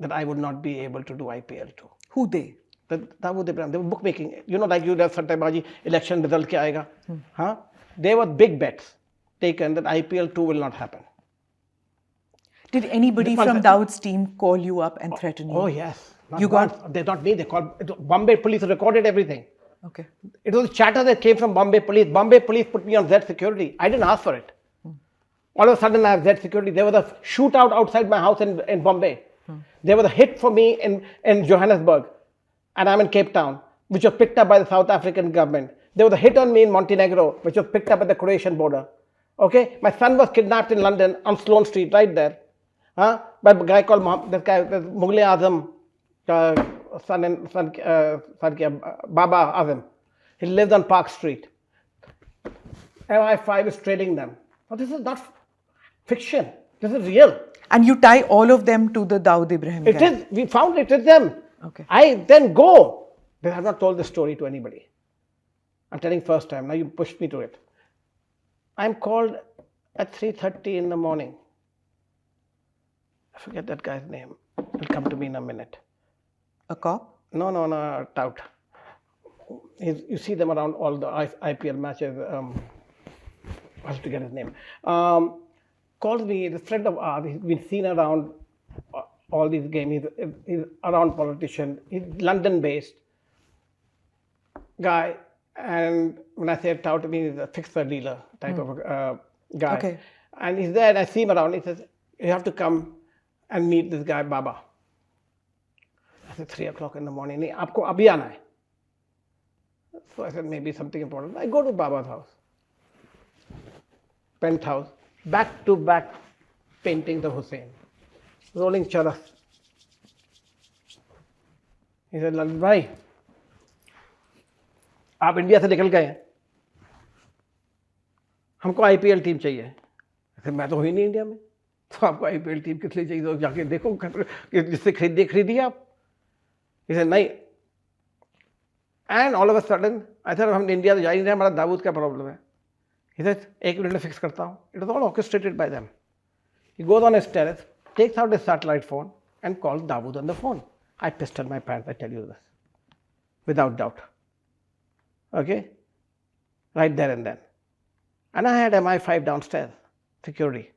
that I would not be able to do IPL too. Who they? They were bookmaking. You know, like you have Sattebaaji, election result kya aayega? Huh? They were big bets taken that IPL 2 will not happen. Did anybody from Dawood's team call you up and threaten you? Oh, yes. You got... They not me. They called... Bombay police recorded everything. Okay. It was a chatter that came from Bombay police. Bombay police put me on Z security. I didn't ask for it. All of a sudden I have Z security. There was a shootout outside my house in Bombay. There was a hit for me in Johannesburg. And I'm in Cape Town, which was picked up by the South African government. There was a hit on me in Montenegro, which was picked up at the Croatian border. Okay? My son was kidnapped in London on Sloane Street, right there. By a guy called Mughal Azam, Baba Azam. He lived on Park Street. MI5 is trailing them. But this is not fiction. This is real. And you tie all of them to the Dawood Ibrahim guy? It is. We found it is them. Okay. I then go. They have not told this story to anybody. I'm telling first time. Now you pushed me to it. I'm called at 3:30 in the morning. I forget that guy's name. It'll come to me in a minute. A cop? No, a tout. You see them around all the IPL matches. I have to get his name. Calls me, the friend of ours. He's been seen around all these games. He's around politician. He's London-based guy. And when I say tout, I mean he's a fixer dealer type of guy. Okay. And he's there, and I see him around. He says, "You have to come and meet this guy, Baba." I said, 3 o'clock in the morning. "Nahi, aapko abhi aana hai." So I said, maybe something important. I go to Baba's house. Penthouse. Back to back paintings of Hussain. Rolling charas. He said, "Lalit bhai, आप India से निकल गए हैं, हमको IPL team चाहिए." मैं तो हुई नहीं इंडिया में, तो आपको आईपीएल टीम किस लिए चाहिए? तो जाके देखो जिससे खरीदी आप. He said, नहीं. And all of a sudden, I said, हम इंडिया तो जा ही नहीं रहे, हमारा दाऊद का प्रॉब्लम है. He said, 1 minute में फिक्स करता हूँ. It was all orchestrated by them. He goes on his terrace, takes out his satellite phone and calls Dawood on the phone. I pissed on my pants, I tell you this, without doubt. Okay? Right there and then. And I had MI5 downstairs, security.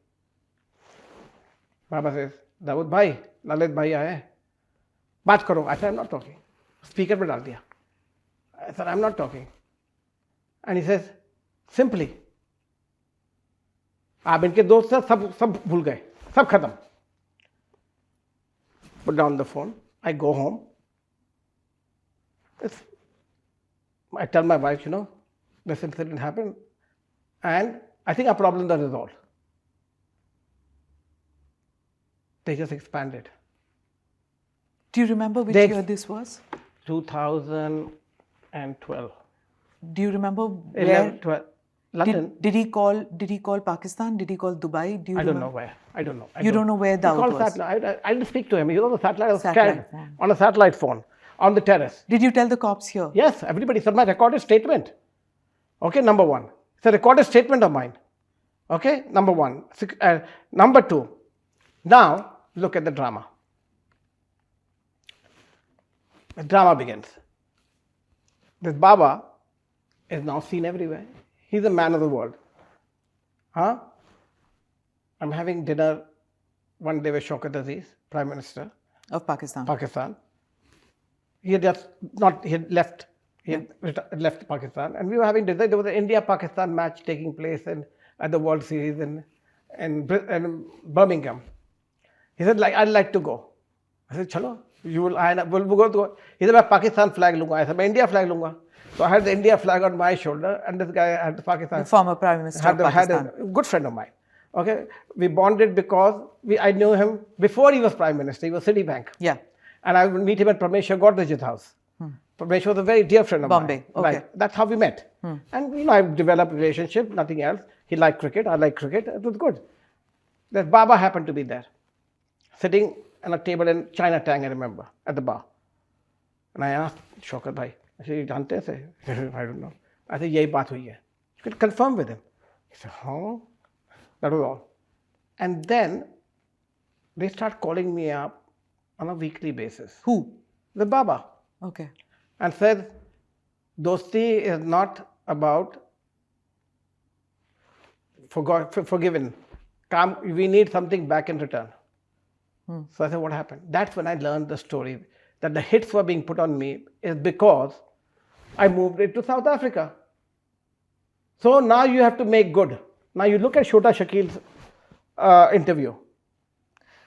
Baba says, "Dawood bhai, Lalit bhai aaye. Baat karo." I said, "I'm not talking." Speaker pe dal diya. I said, "I'm not talking." And he says, simply, आप इनके दोस्त हैं, सब भूल गए, सब खत्म. Put down the phone. I go home. I tell my wife, this incident happened, and I think our problems are resolved. They just expanded. Do you remember which year this was? 2012. Do you remember 11, 12. London. Did he call Pakistan? Did he call Dubai? Do you I don't remember? know where. I don't know. You don't know where Dawood was? I didn't speak to him. He was on the satellite. I was Satellite scared. phone. On a satellite phone. On the terrace. Did you tell the cops here? Yes, everybody said my recorded statement. Okay, number one. It's a recorded statement of mine. Okay, number one. Number two. Now, look at the drama. The drama begins. This Baba is now seen everywhere. He's a man of the world. I'm having dinner one day with Shaukat Aziz, Prime Minister Of Pakistan. Pakistan. He had just not, he had left. He had left Pakistan, and we were having dinner. There was an India-Pakistan match taking place at the World Series in Birmingham. He said, like, I'd like to go. I said, chalo, you will, we'll go to. He said, मैं Pakistan flag लूँगा. I said, मैं India flag लूँगा. So I had the India flag on my shoulder, and this guy had the Pakistan. The former Prime Minister of Pakistan. Had a good friend of mine. Okay, we bonded because I knew him before he was Prime Minister. He was Citibank. Yeah. And I would meet him at Prameshwar Godrej's house. Prameshwar was a very dear friend of Bombay. mine. Okay. Right. That's how we met. And I developed a relationship, nothing else. He liked cricket, I liked cricket. It was good. That Baba happened to be there, sitting on a table in Chinatown, I remember, at the bar. And I asked Shaukat bhai, I said, you जानते हैं से? I don't know. I said, यही बात हुई है. You could confirm with him. He said, huh? That was all. And then they start calling me up on a weekly basis. Who? The Baba. Okay. And said, dosti is not about forgiven. We need something back in return. So I said, what happened? That's when I learned the story that the hits were being put on me is because I moved it to South Africa. So now you have to make good. Now you look at Shota Shakil's interview.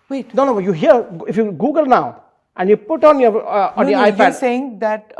Wait. No, you hear, if you Google now and you put on your iPad. You're saying that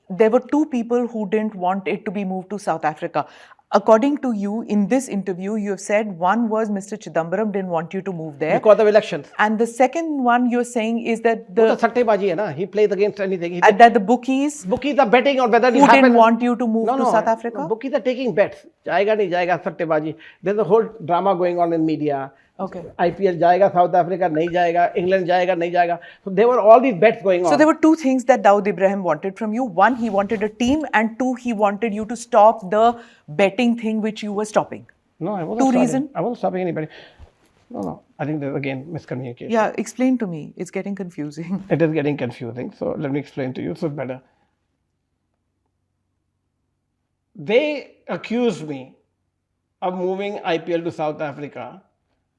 there were two people who didn't want it to be moved to South Africa. According to you, in this interview, you have said one was Mr. Chidambaram didn't want you to move there. Because of elections. And the second one you're saying is that the sattebaji hai na, he plays against anything. That the bookies are betting on whether who didn't want you to move to South Africa? No, bookies are taking bets. Jayega nahi jayega sattebaji. There's a whole drama going on in media. Okay. IPL jayega, South Africa nahi jayega, England jayega, nahi jayega. So there were all these bets going on. So there were two things that Dawood Ibrahim wanted from you. One, he wanted a team, and two, he wanted you to stop the betting thing which you were stopping. No, I wasn't reasons? I wasn't stopping anybody. No. I think there's again miscommunication. Yeah, explain to me. It's getting confusing. It is getting confusing. So let me explain to you so better. They accused me of moving IPL to South Africa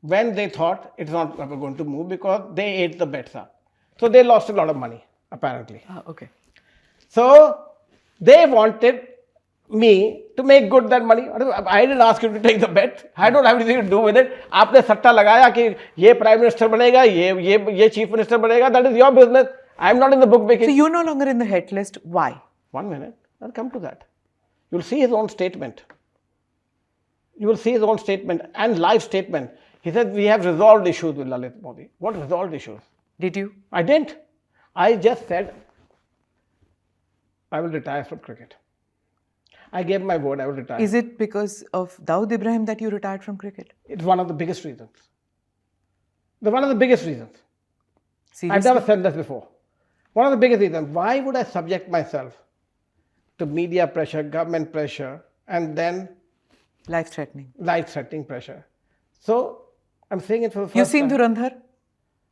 when they thought it's not going to move because they ate the bets up. So they lost a lot of money, apparently. Okay. So they wanted me to make good that money. I didn't ask you to take the bet. I don't have anything to do with it. आपने सट्टा लगाया कि ये Prime Minister बनेगा, ये Chief Minister बनेगा. That is your business. I'm not in the bookmaking. So you're no longer in the hit list. Why? 1 minute. I'll come to that. You'll see his own statement. You will see his own statement and live statement. He said, we have resolved issues with Lalit Modi. What resolved issues? Did you? I didn't. I just said, I will retire from cricket. I gave my word, I will retire. Is it because of Dawood Ibrahim that you retired from cricket? It's one of the biggest reasons. One of the biggest reasons. Seriously? I've never said this before. One of the biggest reasons. Why would I subject myself to media pressure, government pressure, and then life-threatening pressure? So, I'm saying it for the first time. You've seen Dhurandhar?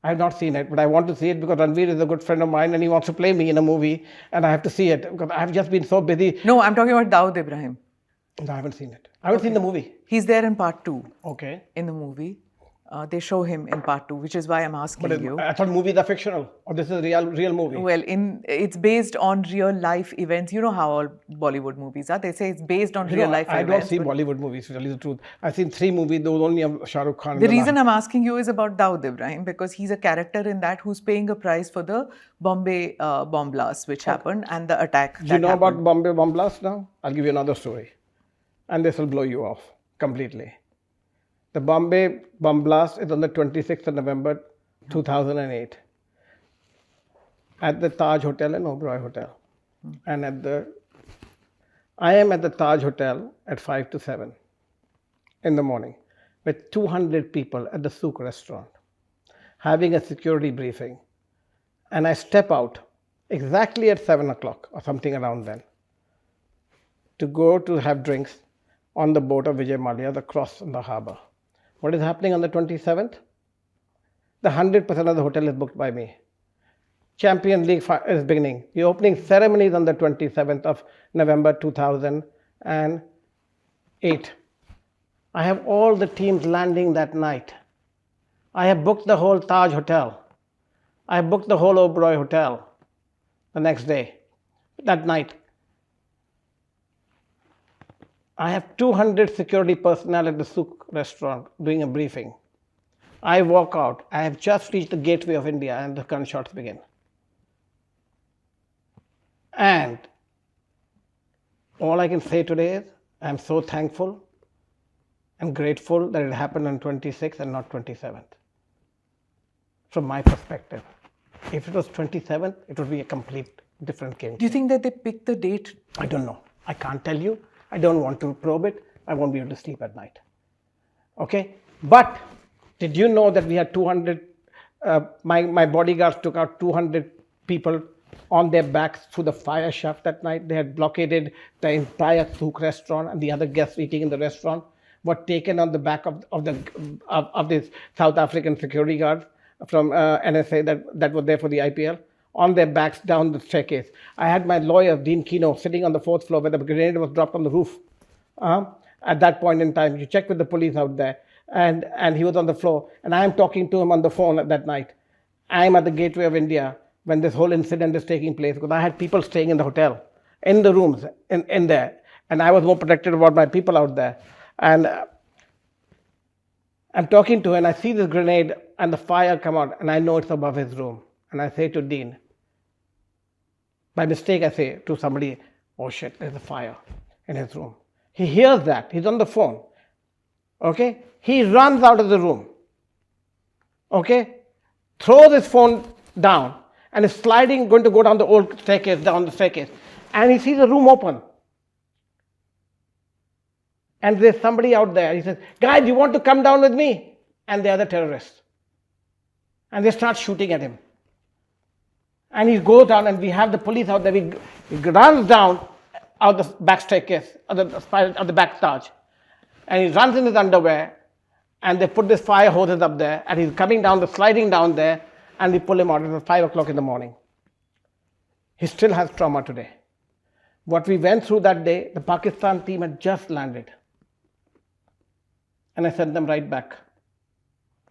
I have not seen it, but I want to see it because Ranveer is a good friend of mine and he wants to play me in a movie and I have to see it because I have just been so busy. No, I'm talking about Dawood Ibrahim. No, I haven't seen it. I haven't seen the movie. He's there in part 2. Okay. In the movie. They show him in part 2, which is why I'm asking you. I thought movies are fictional or this is a real movie. Well, it's based on real life events. You know how all Bollywood movies are. They say it's based on real life events. I don't see Bollywood movies, to tell you the truth. I've seen 3 movies, those only of Shah Rukh Khan. The reason I'm asking you is about Dawood Ibrahim because he's a character in that who's paying a price for the Bombay bomb blast which happened and the attack that Do you know happened. about Bombay bomb blast now? I'll give you another story. And this will blow you off completely. The Bombay bomb blast is on the 26th of November 2008 at the Taj Hotel and Oberoi Hotel. And I am at the Taj Hotel at 5 to 7 in the morning with 200 people at the Souk restaurant having a security briefing. And I step out exactly at 7 o'clock or something around then to go to have drinks on the boat of Vijay Mallya, the cross in the harbour. What is happening on the 27th? The 100% of the hotel is booked by me. Champions League is beginning. The opening ceremony is on the 27th of November 2008. I have all the teams landing that night. I have booked the whole Taj Hotel. I have booked the whole Oberoi Hotel. the next day, that night. I have 200 security personnel at the Souk restaurant doing a briefing. I walk out. I have just reached the gateway of India and the gunshots begin. And all I can say today is I'm so thankful and grateful that it happened on 26th and not 27th. From my perspective. If it was 27th, it would be a complete different game. Do you think that they picked the date? I don't know. I can't tell you. I don't want to probe it. I won't be able to sleep at night. Okay? But did you know that we had 200, my bodyguards took out 200 people on their backs through the fire shaft that night. They had blockaded the entire Souk restaurant, and the other guests eating in the restaurant were taken on the back of this South African security guards from NSA that were there for the IPL, on their backs down the staircase. I had my lawyer, Dean Kino, sitting on the 4th floor where the grenade was dropped on the roof. At that point in time, you check with the police out there, and he was on the floor, and I am talking to him on the phone that night. I am at the gateway of India when this whole incident is taking place, because I had people staying in the hotel, in the rooms, in there, and I was more protected about my people out there. And I'm talking to him, and I see this grenade and the fire come out, and I know it's above his room. And I say to Dean, by mistake, I say to somebody, oh shit, there's a fire in his room. He hears that. He's on the phone. Okay? He runs out of the room. Okay? Throws his phone down and is sliding, going to go down the old staircase, down the staircase. And he sees the room open. And there's somebody out there. He says, guys, you want to come down with me? And they are the terrorists. And they start shooting at him. And he goes down, and we have the police out there. He runs down out the back staircase, of the back stage. And he runs in his underwear, and they put this fire hoses up there, and he's coming down, sliding down there, and we pull him out. It was 5 o'clock in the morning. He still has trauma today. What we went through that day, the Pakistan team had just landed. And I sent them right back.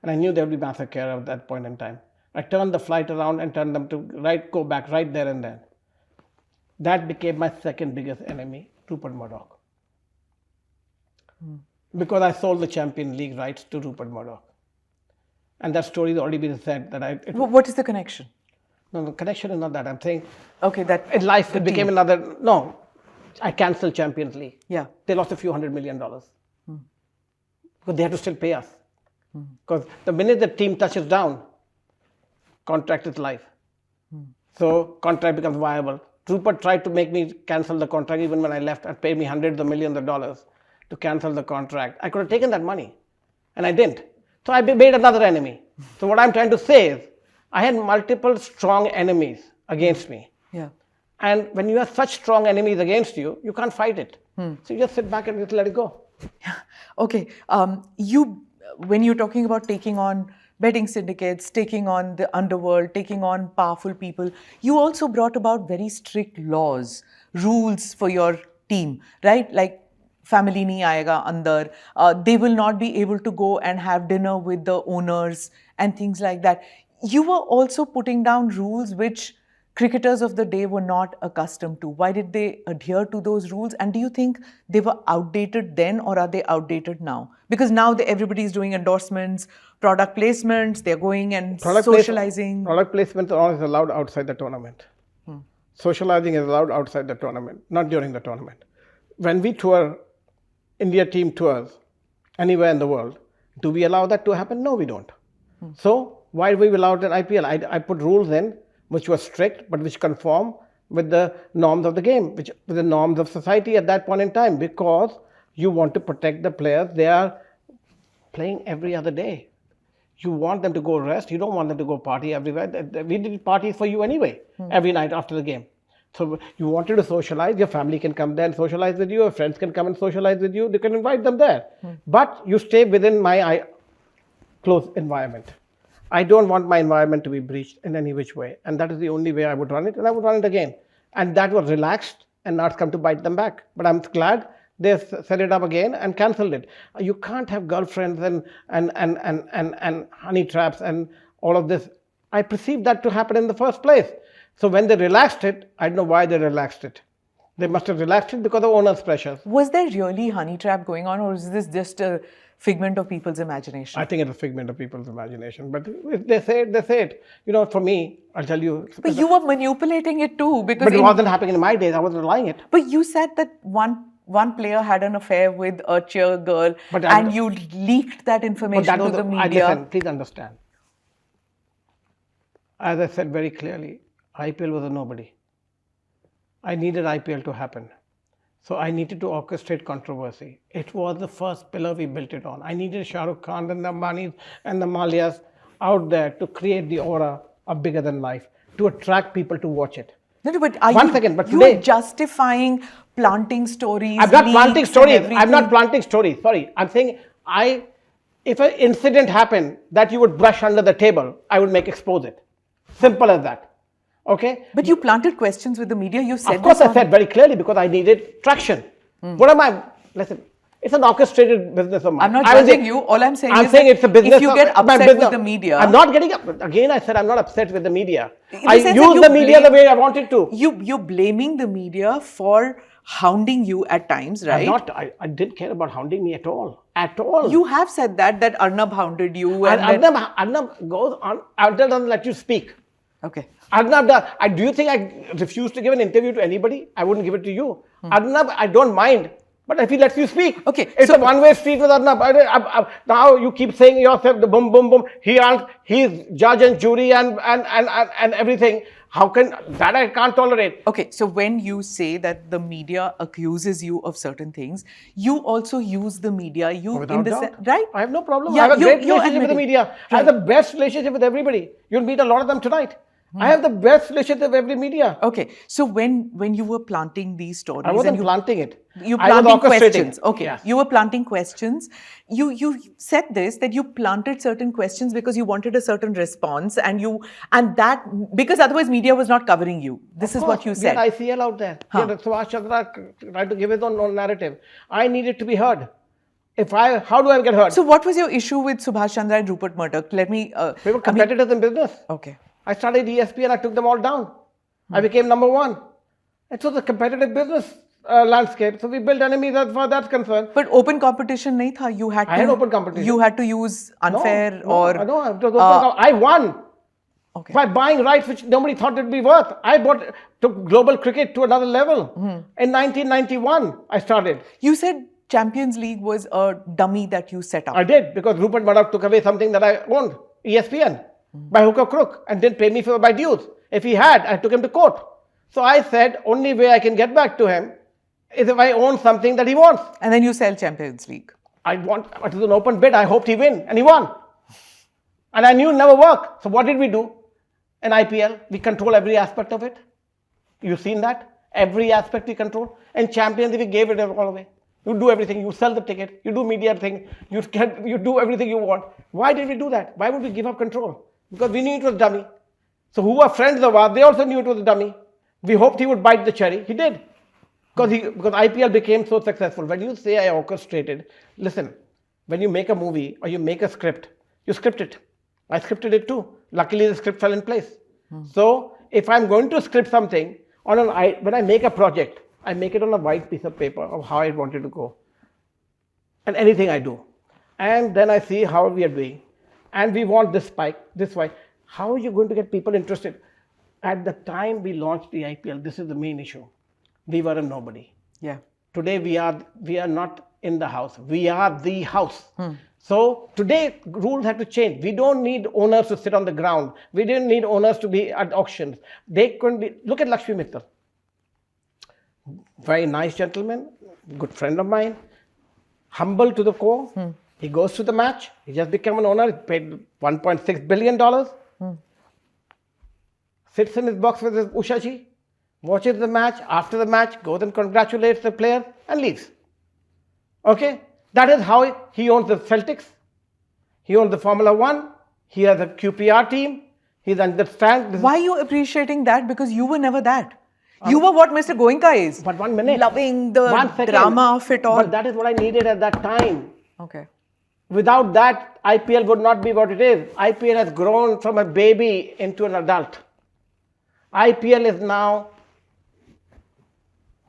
And I knew there would be massacre at that point in time. I turned the flight around and turned them to go back right there and then. That became my second biggest enemy, Rupert Murdoch. Because I sold the Champions League rights to Rupert Murdoch. And that story has already been said. What is the connection? No, the connection is not that. I'm saying, okay, that in life it became another. No, I cancelled Champions League. Yeah. They lost a few $100 million. Because they had to still pay us. Because the minute the team touches down, contract is live. So contract becomes viable. Rupert tried to make me cancel the contract even when I left and paid me hundreds of millions of dollars to cancel the contract. I could have taken that money, and I didn't. So I made another enemy. So what I'm trying to say is, I had multiple strong enemies against me. Yeah. And when you have such strong enemies against you, you can't fight it. So you just sit back and just let it go. Okay. When you're talking about taking on betting syndicates, taking on the underworld, taking on powerful people, you also brought about very strict laws, rules for your team, right? Like family nahi aayega andar, they will not be able to go and have dinner with the owners and things like that. You were also putting down rules which cricketers of the day were not accustomed to. Why did they adhere to those rules? And do you think they were outdated then, or are they outdated now? Because now everybody is doing endorsements, product placements, they're going and socializing. Product placements are always allowed outside the tournament. Socializing is allowed outside the tournament, not during the tournament. When we tour, India team tours anywhere in the world, do we allow that to happen? No, we don't. So why do we allow it in IPL? I put rules in which were strict, but which conform with the norms of the game, with the norms of society at that point in time, because you want to protect the players. They are playing every other day. You want them to go rest. You don't want them to go party everywhere. We did parties for you anyway, every night after the game. So you wanted to socialize. Your family can come there and socialize with you. Your friends can come and socialize with you. You can invite them there. But you stay within my close environment. I don't want my environment to be breached in any which way. And that is the only way I would run it. And I would run it again. And that was relaxed, and now it's come to bite them back. But I'm glad they set it up again and cancelled it. You can't have girlfriends and honey traps and all of this. I perceived that to happen in the first place. So when they relaxed it, I don't know why they relaxed it. They must have relaxed it because of owners' pressures. Was there really honey trap going on, or is this just a figment of people's imagination? I think it's a figment of people's imagination. But if they say it, they say it. You know, for me, I'll tell you. But you were manipulating it too, because But it wasn't happening in my days. I wasn't lying it. But you said that one player had an affair with a cheer girl, But and you leaked that information to the media. Listen, please understand. As I said very clearly, IPL was a nobody. I needed IPL to happen. So I needed to orchestrate controversy. It was the first pillar we built it on. I needed Shah Rukh Khan and the Ambanis and the Mallyas out there to create the aura of bigger than life, to attract people to watch it. No, but are One you, second, but you today- are justifying planting stories. I'm not planting leaks and stories. I'm everything. not planting stories. Sorry. I'm saying if an incident happened that you would brush under the table, I would expose it. Simple as that. Okay? But you planted questions with the media. You said Of course, this I said very clearly because I needed traction. What am I? Listen, it's an orchestrated business of mine. I'm not I was- judging you. All I'm saying is saying that it's a business. if you get of my upset business. with the media, I'm not getting up. Again, I said I'm not upset with the media. In I the sense that use you the media the blame- way I wanted to. you're blaming the media for hounding you at times, right? I didn't care about hounding me at all. At all. You have said that Arnab hounded you. And that- Arnab goes on. Arnab doesn't let you speak. Okay. Arnab does. Do you think I refuse to give an interview to anybody? I wouldn't give it to you. Arnab, I don't mind. But if he lets you speak, Okay, it's a one-way street with Arnab. Now you keep saying yourself the boom, boom, boom. He's judge and jury and everything. How can that I can't tolerate? Okay, so when you say that the media accuses you of certain things, you also use the media. You Without in the doubt. right? I have no problem. Yeah, I have a you- great you're relationship with the admitting. media. I have the best relationship with everybody. You'll meet a lot of them tonight. I have the best relationship with every media. Okay, so when you were planting these stories, I wasn't and planting it. you I was planting orchestrating. questions. Okay, Yes. you were planting questions. You said this, that you planted certain questions because you wanted a certain response, and that because otherwise media was not covering you. This is what you said. We had ICL out there. We had Subhash Chandra tried to give his own narrative. I needed to be heard. How do I get heard? So what was your issue with Subhash Chandra and Rupert Murdoch? Let me. We were competitors in business. Okay. I started ESPN. I took them all down. I became number one. It was a competitive business landscape. So we built enemies as far as that's concerned. But open competition nahi tha. You had to. I had open competition. You had to use unfair or. No, it was open I won. Okay. By buying rights which nobody thought it would be worth. I took global cricket to another level. In 1991, I started. You said Champions League was a dummy that you set up. I did because Rupert Murdoch took away something that I owned, ESPN, by hook or crook, and didn't pay me for my dues. If he had, I took him to court. So I said, only way I can get back to him is if I own something that he wants. And then you sell Champions League. It was an open bid. I hoped he win, and he won. And I knew it never work. So what did we do? In IPL, we control every aspect of it. You've seen that? Every aspect we control. And Champions League, we gave it all away. You do everything. You sell the ticket. You do media thing. You do everything you want. Why did we do that? Why would we give up control? Because we knew it was dummy. So who were friends of ours, they also knew it was a dummy. We hoped he would bite the cherry. He did. Because IPL became so successful. When you say I orchestrated, listen, when you make a movie or you make a script, you script it. I scripted it too. Luckily, the script fell in place. So if I'm going to script something, when I make a project, I make it on a white piece of paper of how I want it to go. And anything I do. And then I see how we are doing. And we want this spike, this way. How are you going to get people interested? At the time we launched the IPL, this is the main issue. We were a nobody. Yeah. Today we are not in the house. We are the house. So today rules have to change. We don't need owners to sit on the ground. We didn't need owners to be at auctions. They couldn't be. Look at Lakshmi Mittal. Very nice gentleman, good friend of mine, humble to the core. He goes to the match. He just became an owner. He paid $1.6 billion. Sits in his box with his Usha ji, watches the match. After the match, goes and congratulates the player and leaves. Okay? That is how he owns the Celtics. He owns the Formula One. He has a QPR team. He understands. Why are you appreciating that? Because you were never that. You were what Mr. Goenka is. But 1 minute. Loving the 1 second. drama of it all. But that is what I needed at that time. Okay. Without that, IPL would not be what it is. IPL has grown from a baby into an adult. IPL is now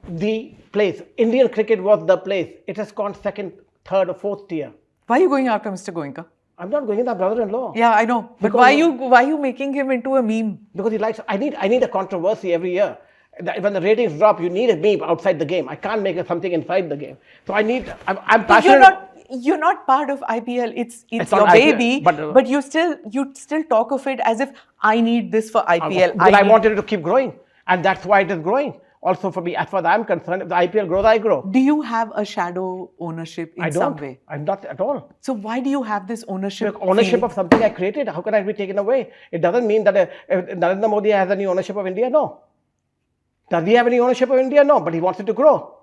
the place. Indian cricket was the place. It has gone second, third, or fourth tier. Why are you going after Mr. Goenka? I'm not going in that brother-in-law. Yeah, I know. But why are you making him into a meme? Because he likes. I need a controversy every year. When the ratings drop, you need a meme outside the game. I can't make something inside the game. So I need. I'm passionate. You're not part of IPL. It's not your IPL, baby. but you still talk of it as if I need this for IPL. But I wanted it to keep growing, and that's why it is growing. Also for me, as far as I'm concerned, if the IPL grows, I grow. Do you have a shadow ownership in some way? I'm not at all. So why do you have this ownership? Ownership of something I created. How can I be taken away? It doesn't mean that Narendra Modi has any ownership of India. No. Does he have any ownership of India? No. But he wants it to grow,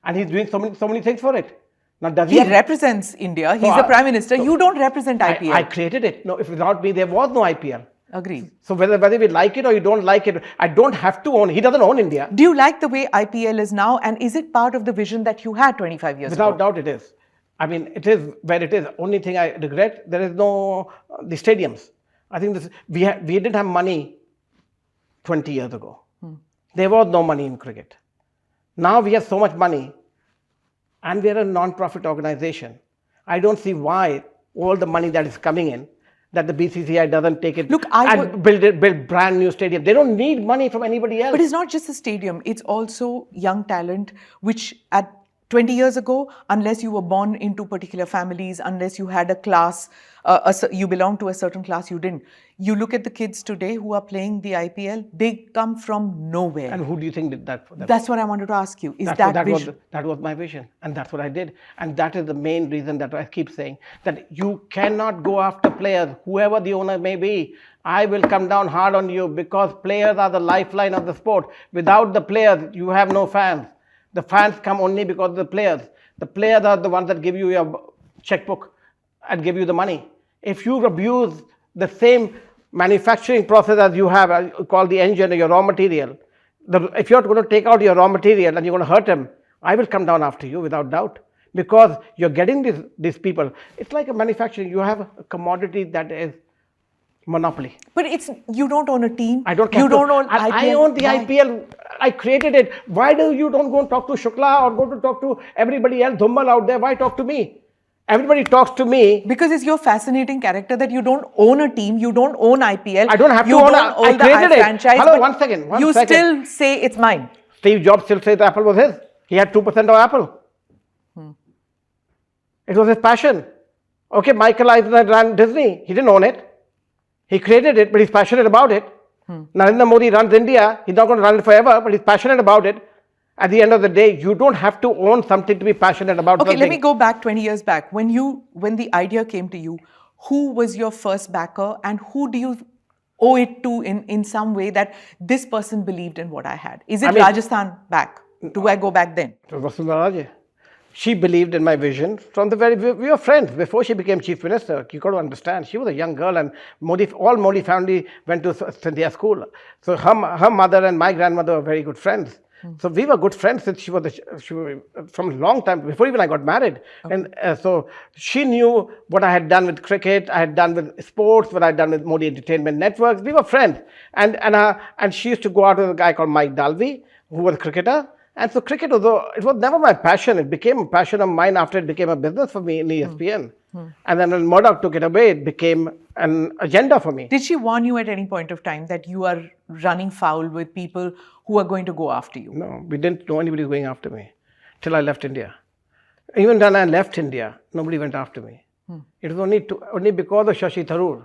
and he's doing so many things for it. Now, does he represents India. He's the Prime Minister. You don't represent IPL. I created it. No, if without me, there was no IPL. Agreed. So whether we like it or you don't like it, I don't have to own. He doesn't own India. Do you like the way IPL is now, and is it part of the vision that you had 25 years ago? Without doubt, it is. I mean, it is where it is. Only thing I regret, there is no the stadiums. I think we didn't have money 20 years ago. There was no money in cricket. Now we have so much money, and we are a non-profit organization. I don't see why all the money that is coming in, that the BCCI doesn't take it and build brand new stadium. They don't need money from anybody else. But it's not just a stadium. It's also young talent, which at 20 years ago, unless you were born into particular families, unless you had a class, you belong to a certain class, you didn't. You look at the kids today who are playing the IPL, they come from nowhere. And who do you think did that for them? That's what I wanted to ask you. That was my vision, and that's what I did. And that is the main reason that I keep saying, that you cannot go after players, whoever the owner may be. I will come down hard on you, because players are the lifeline of the sport. Without the players, you have no fans. The fans come only because of the players. The players are the ones that give you your checkbook and give you the money. If you abuse the same manufacturing process as you have, called the engine or your raw material, if you're going to take out your raw material and you're going to hurt them, I will come down after you without doubt. Because you're getting these people. It's like a manufacturing. You have a commodity that is monopoly. But you don't own a team. I don't. You don't own IPL. I own the IPL. I created it. Why do you don't go and talk to Shukla or go to talk to everybody else, Dhummal out there? Why talk to me? Everybody talks to me. Because it's your fascinating character that you don't own a team, you don't own IPL. I don't have to own I created it. Franchise, hello, one second. You still say it's mine. Steve Jobs still says Apple was his. He had 2% of Apple. It was his passion. Okay, Michael Eisner ran Disney. He didn't own it. He created it, but he's passionate about it. Narendra Modi runs India. He's not going to run it forever, but he's passionate about it. At the end of the day, you don't have to own something to be passionate about something. Okay, let me go back 20 years back. When the idea came to you, who was your first backer and who do you owe it to in some way that this person believed in what I had? Is it Rajasthan back? Do I go back then? She believed in my vision from we were friends before she became chief minister. You got to understand, she was a young girl, and all Modi family went to Scindia school. So her mother and my grandmother were very good friends. So we were good friends since she was from a long time, before even I got married. Okay. And so she knew what I had done with cricket, I had done with sports, what I had done with Modi Entertainment Networks. We were friends. And she used to go out with a guy called Mike Dalvi, who was a cricketer. And so cricket, although it was never my passion, it became a passion of mine after it became a business for me in ESPN. And then when Murdoch took it away, it became an agenda for me. Did she warn you at any point of time that you are running foul with people who are going to go after you? No, we didn't know anybody was going after me till I left India. Even when I left India, nobody went after me. It was only because of Shashi Tharoor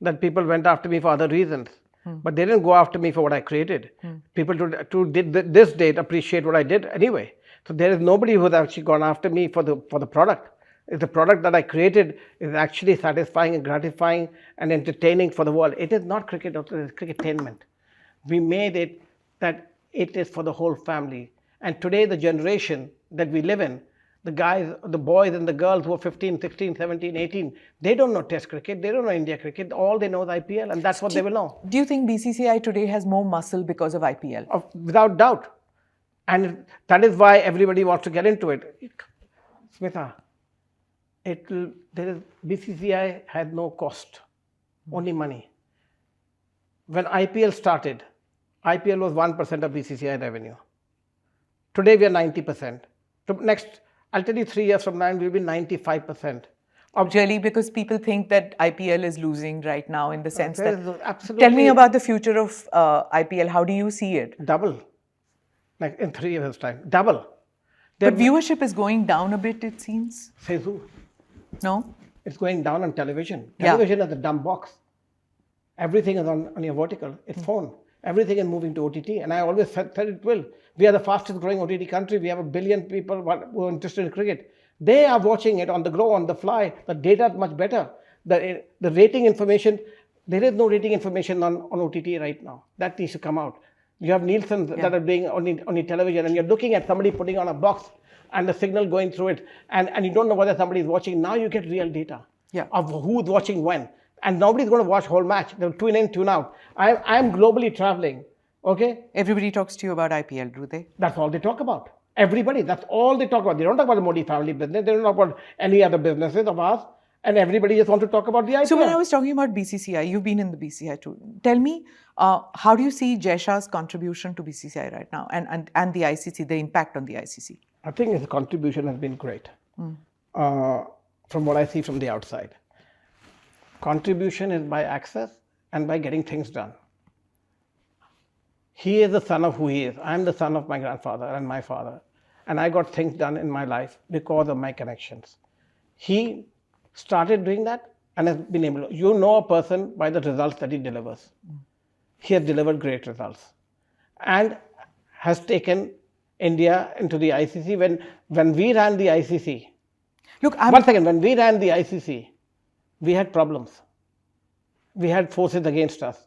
that people went after me for other reasons. But they didn't go after me for what I created. People to this date appreciate what I did anyway. So there is nobody who has actually gone after me for the product. It's the product that I created is actually satisfying and gratifying and entertaining for the world. It is not cricket, it is cricketainment. We made it that it is for the whole family. And today the generation that we live in, the guys, the boys and the girls who are 15, 16, 17, 18, they don't know Test cricket, they don't know India cricket. All they know is IPL, and that's what they will know. Do you think BCCI today has more muscle because of IPL? Without doubt. And that is why everybody wants to get into it. Smita, BCCI had no cost, only money. When IPL started, IPL was 1% of BCCI revenue. Today we are 90%. Next, I'll tell you 3 years from now, we'll be 95%. Really, because people think that IPL is losing right now in the sense there that. is absolutely- Tell me about the future of IPL. How do you see it? Double. Like in 3 years' time. Double. But viewership is going down a bit, it seems. Says who? No? It's going down on television. Yeah. Television is a dumb box. Everything is on your vertical. It's phone. Everything is moving to OTT. And I always said it will. We are the fastest growing OTT country. We have 1 billion people who are interested in cricket. They are watching it on the go, on the fly. The data is much better. The rating information, there is no rating information on OTT right now. That needs to come out. You have Nielsen that are doing on your television, and you're looking at somebody putting on a box and the signal going through it, and you don't know whether somebody is watching. Now you get real data of who's watching when. And nobody's going to watch whole match. They'll tune in, tune out. I'm globally traveling, okay? Everybody talks to you about IPL, do they? That's all they talk about. Everybody, that's all they talk about. They don't talk about the Modi family business. They don't talk about any other businesses of ours. And everybody just wants to talk about the IPL. So when I was talking about BCCI, you've been in the BCCI too. Tell me, how do you see Jai Shah's contribution to BCCI right now and the ICC, the impact on the ICC? I think his contribution has been great from what I see from the outside. Contribution is by access and by getting things done. He is the son of who he is. I'm the son of my grandfather and my father. And I got things done in my life because of my connections. He started doing that and has been able to. You know a person by the results that he delivers. He has delivered great results and has taken India into the ICC. When we ran the ICC, one second, when we ran the ICC, we had problems. We had forces against us.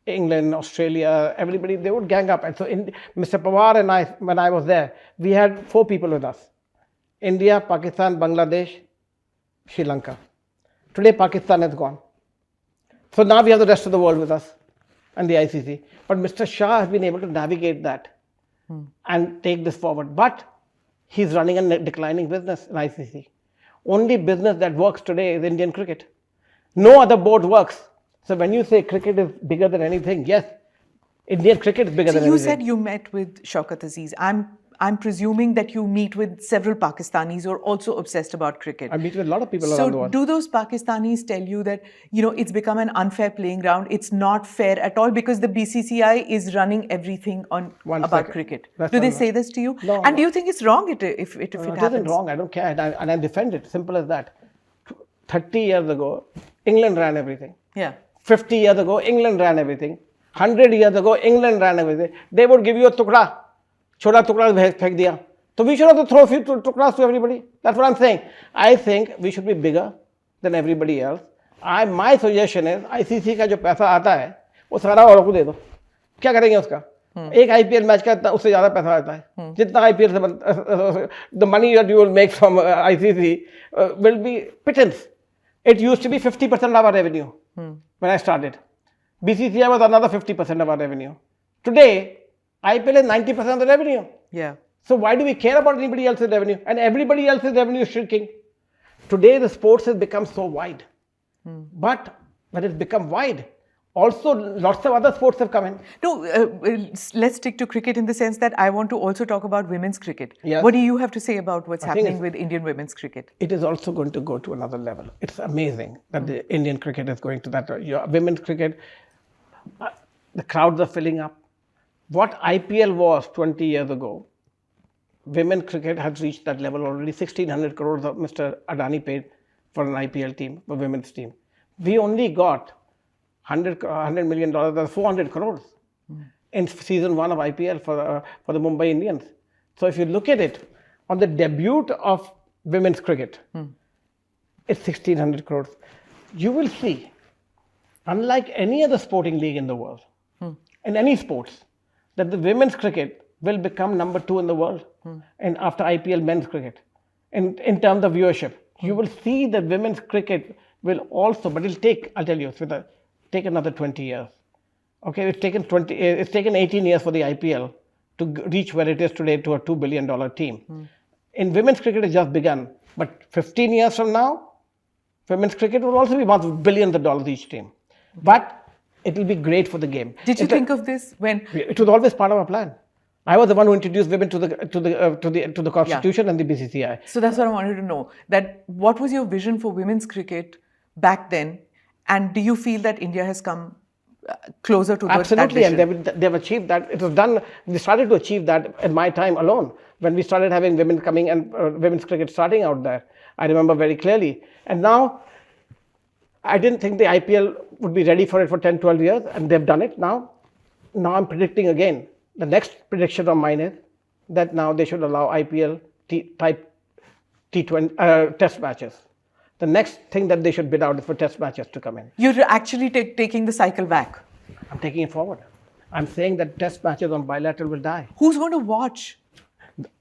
England, Australia, everybody, they would gang up. And so Mr. Pawar and I, when I was there, we had 4 people with us. India, Pakistan, Bangladesh, Sri Lanka. Today, Pakistan has gone. So now we have the rest of the world with us and the ICC. But Mr. Shah has been able to navigate that and take this forward. But he's running a declining business in ICC. Only business that works today is Indian cricket. No other board works. So when you say cricket is bigger than anything, yes, Indian cricket is bigger than anything. You said you met with Shaukat Aziz. I'm presuming that you meet with several Pakistanis who are also obsessed about cricket. I meet with a lot of people around the world. So do those Pakistanis tell you that, it's become an unfair playing ground, it's not fair at all because the BCCI is running everything about cricket? Do they say this to you? No. And do you think it's wrong if it happens? It isn't wrong. I don't care. And I defend it. Simple as that. 30 years ago, England ran everything. Yeah. 50 years ago, England ran everything. 100 years ago, England ran everything. They would give you a tukda. Choda tukda phek diya. So we should have to throw a few tukdas to everybody. That's what I'm saying. I think we should be bigger than everybody else. My suggestion is, ICC का जो पैसा आता है, वो सारा औरों को दे दो. क्या करेंगे उसका? एक IPL मैच का उससे ज़्यादा पैसा आता है. जितना IPL से the money that you will make from ICC will be pittance. It used to be 50% of our revenue when I started. BCCI was another 50% of our revenue. Today, IPL is 90% of the revenue. Yeah. So why do we care about anybody else's revenue? And everybody else's revenue is shrinking. Today, the sports has become so wide. But when it's become wide, also lots of other sports have come in. No, let's stick to cricket in the sense that I want to also talk about women's cricket. Yes. What do you have to say about what's happening with Indian women's cricket? It is also going to go to another level. It's amazing that the Indian cricket is going to that. Women's cricket, the crowds are filling up. What IPL was 20 years ago, women's cricket has reached that level already. 1,600 crores of Mr. Adani paid for an IPL team, a women's team. We only got $100 million, that's 400 crores in season 1 of IPL for the Mumbai Indians. So if you look at it, on the debut of women's cricket, it's 1,600 crores. You will see, unlike any other sporting league in the world, in any sports, that the women's cricket will become number 2 in the world and after IPL men's cricket in terms of viewership. You will see that women's cricket will also, but it'll take, I'll tell you, take another 20 years. Okay, it's taken 18 years for the IPL to reach where it is today to a $2 billion team. In women's cricket, it's just begun. But 15 years from now, women's cricket will also be worth billions of dollars each team. But It will be great for the game. Did you think of this when? It was always part of our plan. I was the one who introduced women to the Constitution and the BCCI. So that's what I wanted to know. That what was your vision for women's cricket back then, and do you feel that India has come closer to Absolutely, that vision? and they've achieved that. It was done. We started to achieve that in my time alone when we started having women coming and women's cricket starting out there. I remember very clearly. And now, I didn't think the IPL would be ready for it for 10, 12 years, and they've done it now. Now I'm predicting again. The next prediction of mine is that now they should allow IPL type T20 test matches. The next thing that they should bid out is for test matches to come in. You're actually taking the cycle back. I'm taking it forward. I'm saying that test matches on bilateral will die. Who's going to watch?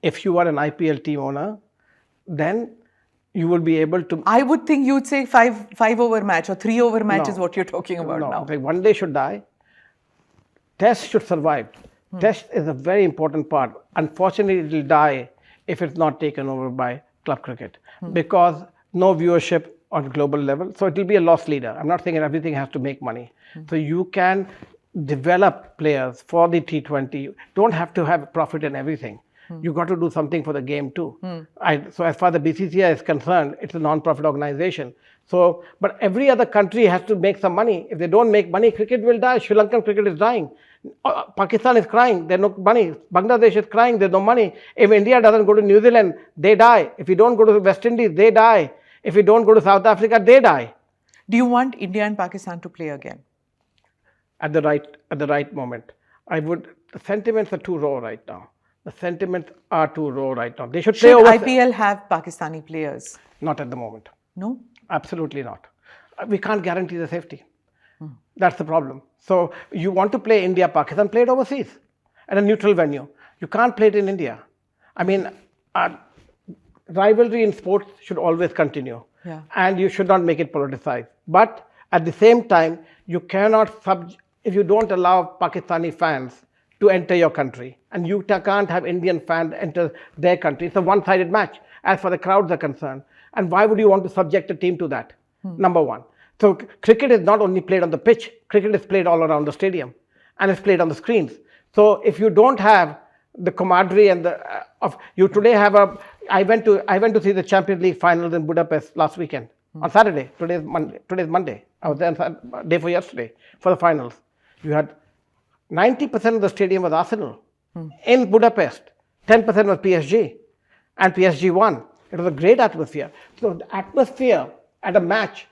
If you are an IPL team owner, then you will be able to. I would think you'd say five over match or 3 over match is what you're talking about now. No, one day should die. Test should survive. Test is a very important part. Unfortunately, it will die if it's not taken over by club cricket because no viewership on global level. So it will be a loss leader. I'm not saying everything has to make money. So you can develop players for the T20. Don't have to have profit in everything. You got to do something for the game too. So as far as the BCCI is concerned, it's a non-profit organization. So, but every other country has to make some money. If they don't make money, cricket will die. Sri Lankan cricket is dying. Pakistan is crying, there's no money. Bangladesh is crying, there's no money. If India doesn't go to New Zealand, they die. If you don't go to West Indies, they die. If you don't go to South Africa, they die. Do you want India and Pakistan to play again? At the right moment. The sentiments are too raw right now. The sentiments are too raw right now. They should play Should over. IPL have Pakistani players? Not at the moment. No? Absolutely not. We can't guarantee the safety. That's the problem. So you want to play India, Pakistan, play it overseas at a neutral venue. You can't play it in India. I mean, rivalry in sports should always continue. Yeah. And you should not make it politicized. But at the same time, you cannot, if you don't allow Pakistani fans to enter your country, and you can't have Indian fans enter their country. It's a one-sided match as far as the crowds are concerned. And why would you want to subject a team to that? Number one. So cricket is not only played on the pitch, cricket is played all around the stadium and it's played on the screens. So if you don't have the camaraderie and I went to see the Champions League finals in Budapest last weekend on Saturday. Today's Monday. I was there on day before yesterday for the finals. You had 90% of the stadium was Arsenal in Budapest. 10% was PSG and PSG won. It was a great atmosphere. So the atmosphere at a match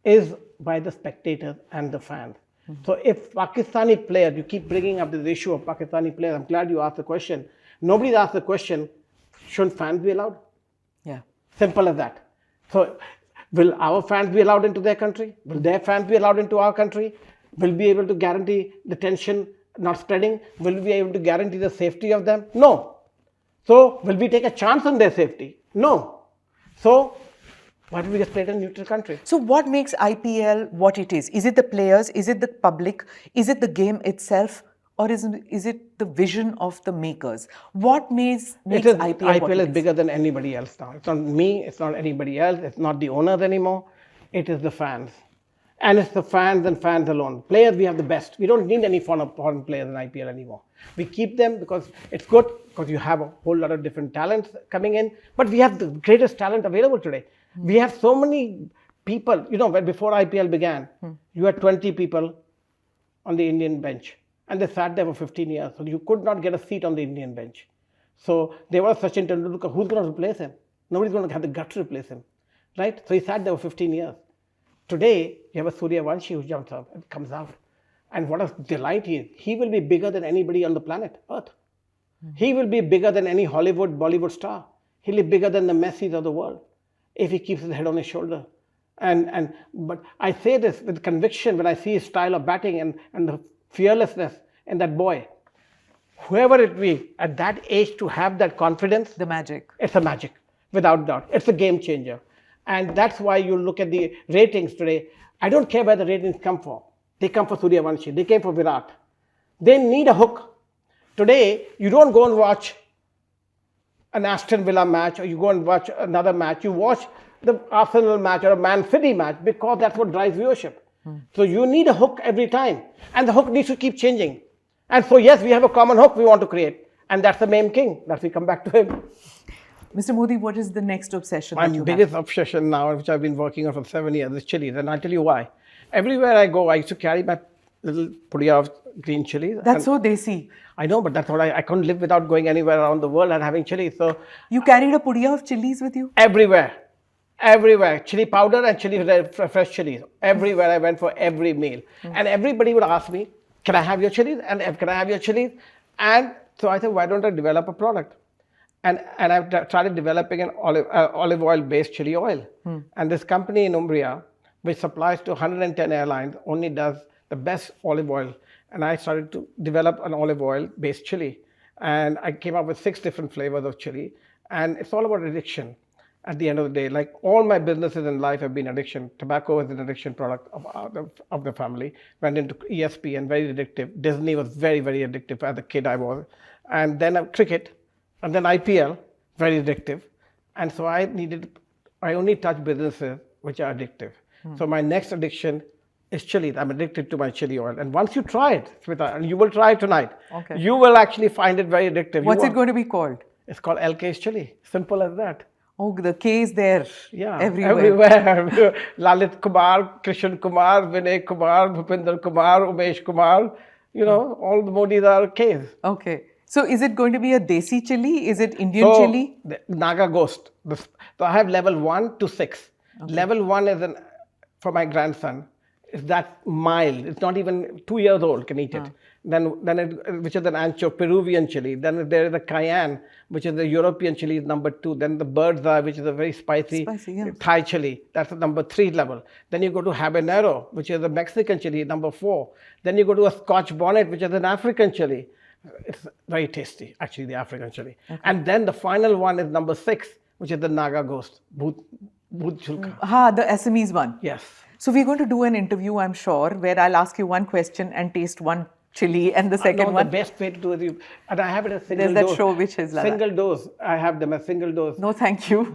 is by the spectators and the fans. So if Pakistani players, you keep bringing up this issue of Pakistani players, I'm glad you asked the question. Nobody's asked the question, shouldn't fans be allowed? Yeah. Simple as that. So will our fans be allowed into their country? Will their fans be allowed into our country? Will we be able to guarantee the tension not spreading? Will we be able to guarantee the safety of them? No. So will we take a chance on their safety? No. So why don't we just play it in a neutral country? So what makes IPL what it is? Is it the players? Is it the public? Is it the game itself? Or is it the vision of the makers? What makes IPL what IPL it is bigger than anybody else now. It's not me, it's not anybody else, it's not the owners anymore. It is the fans. And it's the fans and fans alone. Players, we have the best. We don't need any foreign players in IPL anymore. We keep them because it's good, because you have a whole lot of different talents coming in. But we have the greatest talent available today. We have so many people, when before IPL began, you had 20 people on the Indian bench. And they sat there for 15 years. So you could not get a seat on the Indian bench. So they were Sachin Tendulkar. Who's going to replace him? Nobody's going to have the guts to replace him. Right? So he sat there for 15 years. Today, you have a Suryavanshi who jumps up and comes out. And what a delight he is. He will be bigger than anybody on the planet Earth. He will be bigger than any Hollywood, Bollywood star. He'll be bigger than the Messis of the world if he keeps his head on his shoulder. But I say this with conviction when I see his style of batting and the fearlessness in that boy. Whoever it be, at that age to have that confidence. The magic. It's a magic, without doubt. It's a game changer. And that's why you look at the ratings today. I don't care where the ratings come from. They come for Suryavanshi. They came for Virat. They need a hook. Today, you don't go and watch an Aston Villa match or you go and watch another match. You watch the Arsenal match or a Man City match because that's what drives viewership. So you need a hook every time. And the hook needs to keep changing. And so yes, we have a common hook we want to create. And that's the main king. That we come back to him. Mr. Modi, what is the next obsession My that you biggest obsession now, which I've been working on for 7 years, is chilies. And I'll tell you why. Everywhere I go, I used to carry my little pudiya of green chilies. have? That's so desi. I know, but that's what I couldn't live without going anywhere around the world and having chilies. So You carried a pudiya of chilies with you? everywhere, everywhere, chili powder and fresh chilies. Everywhere I went for every meal. And everybody would ask me, can I have your chilies? And can I have your chilies? And so I said, why don't I develop a product? And I started developing an olive oil based chili oil. And this company in Umbria, which supplies to 110 airlines, only does the best olive oil. And I started to develop an olive oil based chili. And I came up with 6 different flavors of chili. And it's all about addiction at the end of the day. Like all my businesses in life have been addiction. Tobacco is an addiction product of the family. Went into ESPN, very addictive. Disney was very, very addictive as a kid I was. And then cricket. And then IPL, very addictive. And so I only touch businesses which are addictive. So my next addiction is chili. I'm addicted to my chili oil. And once you try it, Smita, and you will try it tonight, Okay. you will actually find it very addictive. What's it going to be called? It's called LK's chili. Simple as that. Oh, the K is there. Yeah, Everywhere. Lalit Kumar, Krishan Kumar, Vinay Kumar, Bhupinder Kumar, Umesh Kumar, all the Modis are Ks. Okay. So is it going to be a desi chili? Is it Indian chili? The Naga Ghost. So I have level 1 to 6. Okay. Level 1 is for my grandson. It's that mild. It's not even 2 years old can eat it. Which is an ancho Peruvian chili. Then there is the cayenne, which is the European chili, is number 2. Then the bird's eye, which is a very spicy Thai chili. That's the number 3 level. Then you go to habanero, which is a Mexican chili, number 4. Then you go to a Scotch bonnet, which is an African chili. It's very tasty, actually, the African chili. Okay. And then the final one is number 6, which is the Naga Ghost, Bhoot Chulka. The Assamese one. Yes. So we're going to do an interview, I'm sure, where I'll ask you one question and taste one chili, and the second one. The best way to do it, and I have it as single dose. There's that show which is like single dose. I have them as single dose. No, thank you.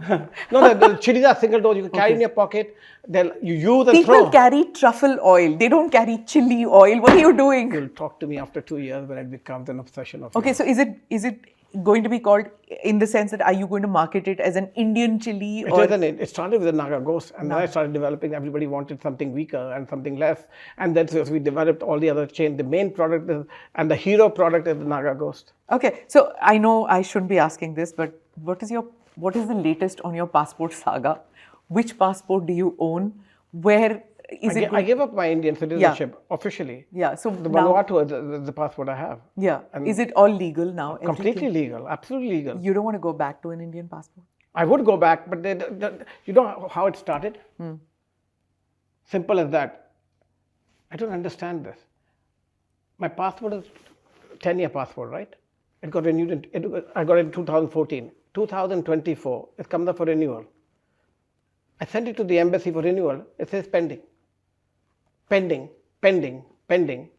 No, the chilies are single dose. You can carry in your pocket. Then you use and People throw. carry truffle oil. They don't carry chili oil. What are you doing? You'll talk to me after 2 years when it becomes an obsession of Okay, yours. so is it going to be called in the sense that are you going to market it as an Indian chili? It started with the Naga Ghost, and then I started developing. Everybody wanted something weaker and something less, and then so we developed all the other chain. The main product is, and the hero product is the Naga Ghost. Okay, so I know I shouldn't be asking this, but what is the latest on your passport saga? Which passport do you own? Where is it? I gave up my Indian citizenship officially. Yeah, so the Vanuatu is the passport I have. Yeah, and is it all legal now? Completely legal, absolutely legal. You don't want to go back to an Indian passport? I would go back, but you know how it started? Simple as that. I don't understand this. My passport is 10-year passport, right? It got renewed. I got it in 2014. 2024, it comes up for renewal. I sent it to the embassy for renewal. It says pending. Pending, pending, pending.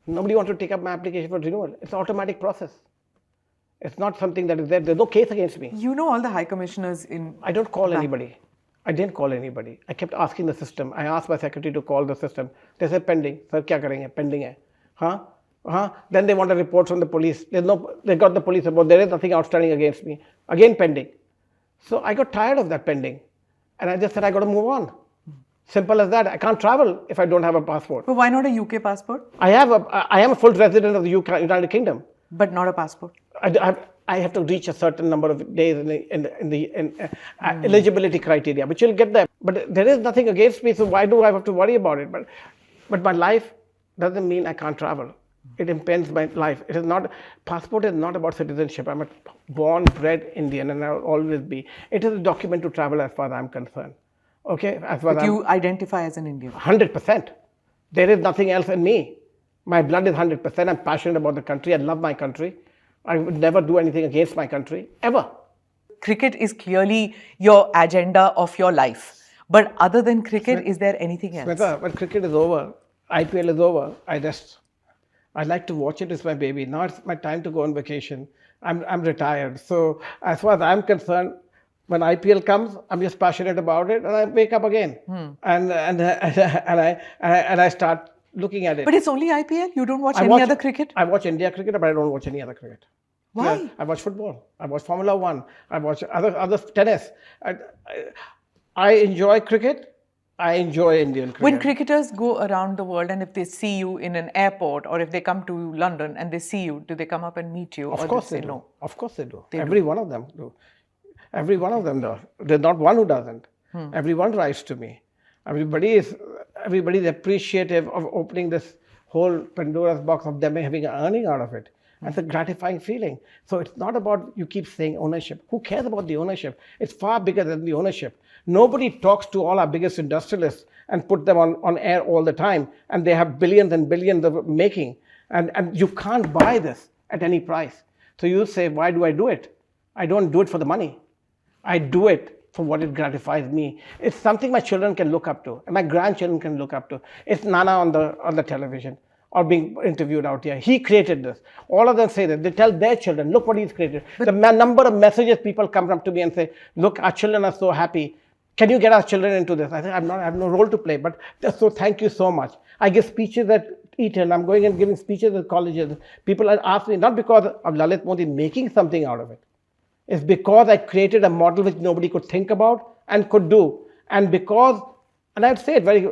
Nobody wants to take up my application for renewal. It's an automatic process. It's not something that is there. There's no case against me. You know all the high commissioners in... I don't call anybody. I didn't call anybody. I kept asking the system. I asked my secretary to call the system. They said pending. Sir, kya karenge? Pending hai. Then they want a report from the police. They got the police report. There is nothing outstanding against me. Again pending. So I got tired of that pending. And I just said, I got to move on. Simple as that. I can't travel if I don't have a passport. But why not a UK passport? I am a full resident of the United Kingdom. But not a passport? I have to reach a certain number of days in the eligibility criteria, which you'll get there. But there is nothing against me, so why do I have to worry about it? But my life doesn't mean I can't travel. It impends my life. It is not, passport is not about citizenship. I'm a born, bred Indian, and I will always be. It is a document to travel as far as I'm concerned. Okay? But you identify as an Indian? 100%. There is nothing else in me. My blood is 100%. I'm passionate about the country. I love my country. I would never do anything against my country, ever. Cricket is clearly your agenda of your life. But other than cricket, is there anything else? Smita, when cricket is over, IPL is over, I rest. I like to watch it. It's my baby. Now it's my time to go on vacation. I'm retired. So as far as I'm concerned, When IPL comes, I'm just passionate about it, and I wake up again, and I start looking at it. But it's only IPL? You don't watch any other cricket? I watch India cricket, but I don't watch any other cricket. Why? Yeah, I watch football. I watch Formula One. I watch other tennis. I enjoy cricket. I enjoy Indian cricket. When cricketers go around the world and if they see you in an airport or if they come to London and they see you, do they come up and meet you? Of or course they they do. No? Of course they do. Every one of them do. Every one of them does. There's not one who doesn't. Everyone writes to me. Everybody is appreciative of opening this whole Pandora's box of them having an earning out of it. That's a gratifying feeling. So it's not about, you keep saying ownership. Who cares about the ownership? It's far bigger than the ownership. Nobody talks to all our biggest industrialists and put them on air all the time, and they have billions and billions of making. And you can't buy this at any price. So you say, why do I do it? I don't do it for the money. I do it for what it gratifies me. It's something my children can look up to, and my grandchildren can look up to. It's Nana on the television, or being interviewed out here. He created this. All of them say that. They tell their children, look what he's created. The number of messages people come up to me and say, look, our children are so happy. Can you get our children into this? I say, I have no role to play, but so thank you so much. I give speeches at Eton. I'm going and giving speeches at colleges. People ask me, not because of Lalit Modi making something out of it. It's because I created a model which nobody could think about and could do. And because, and I'd say it very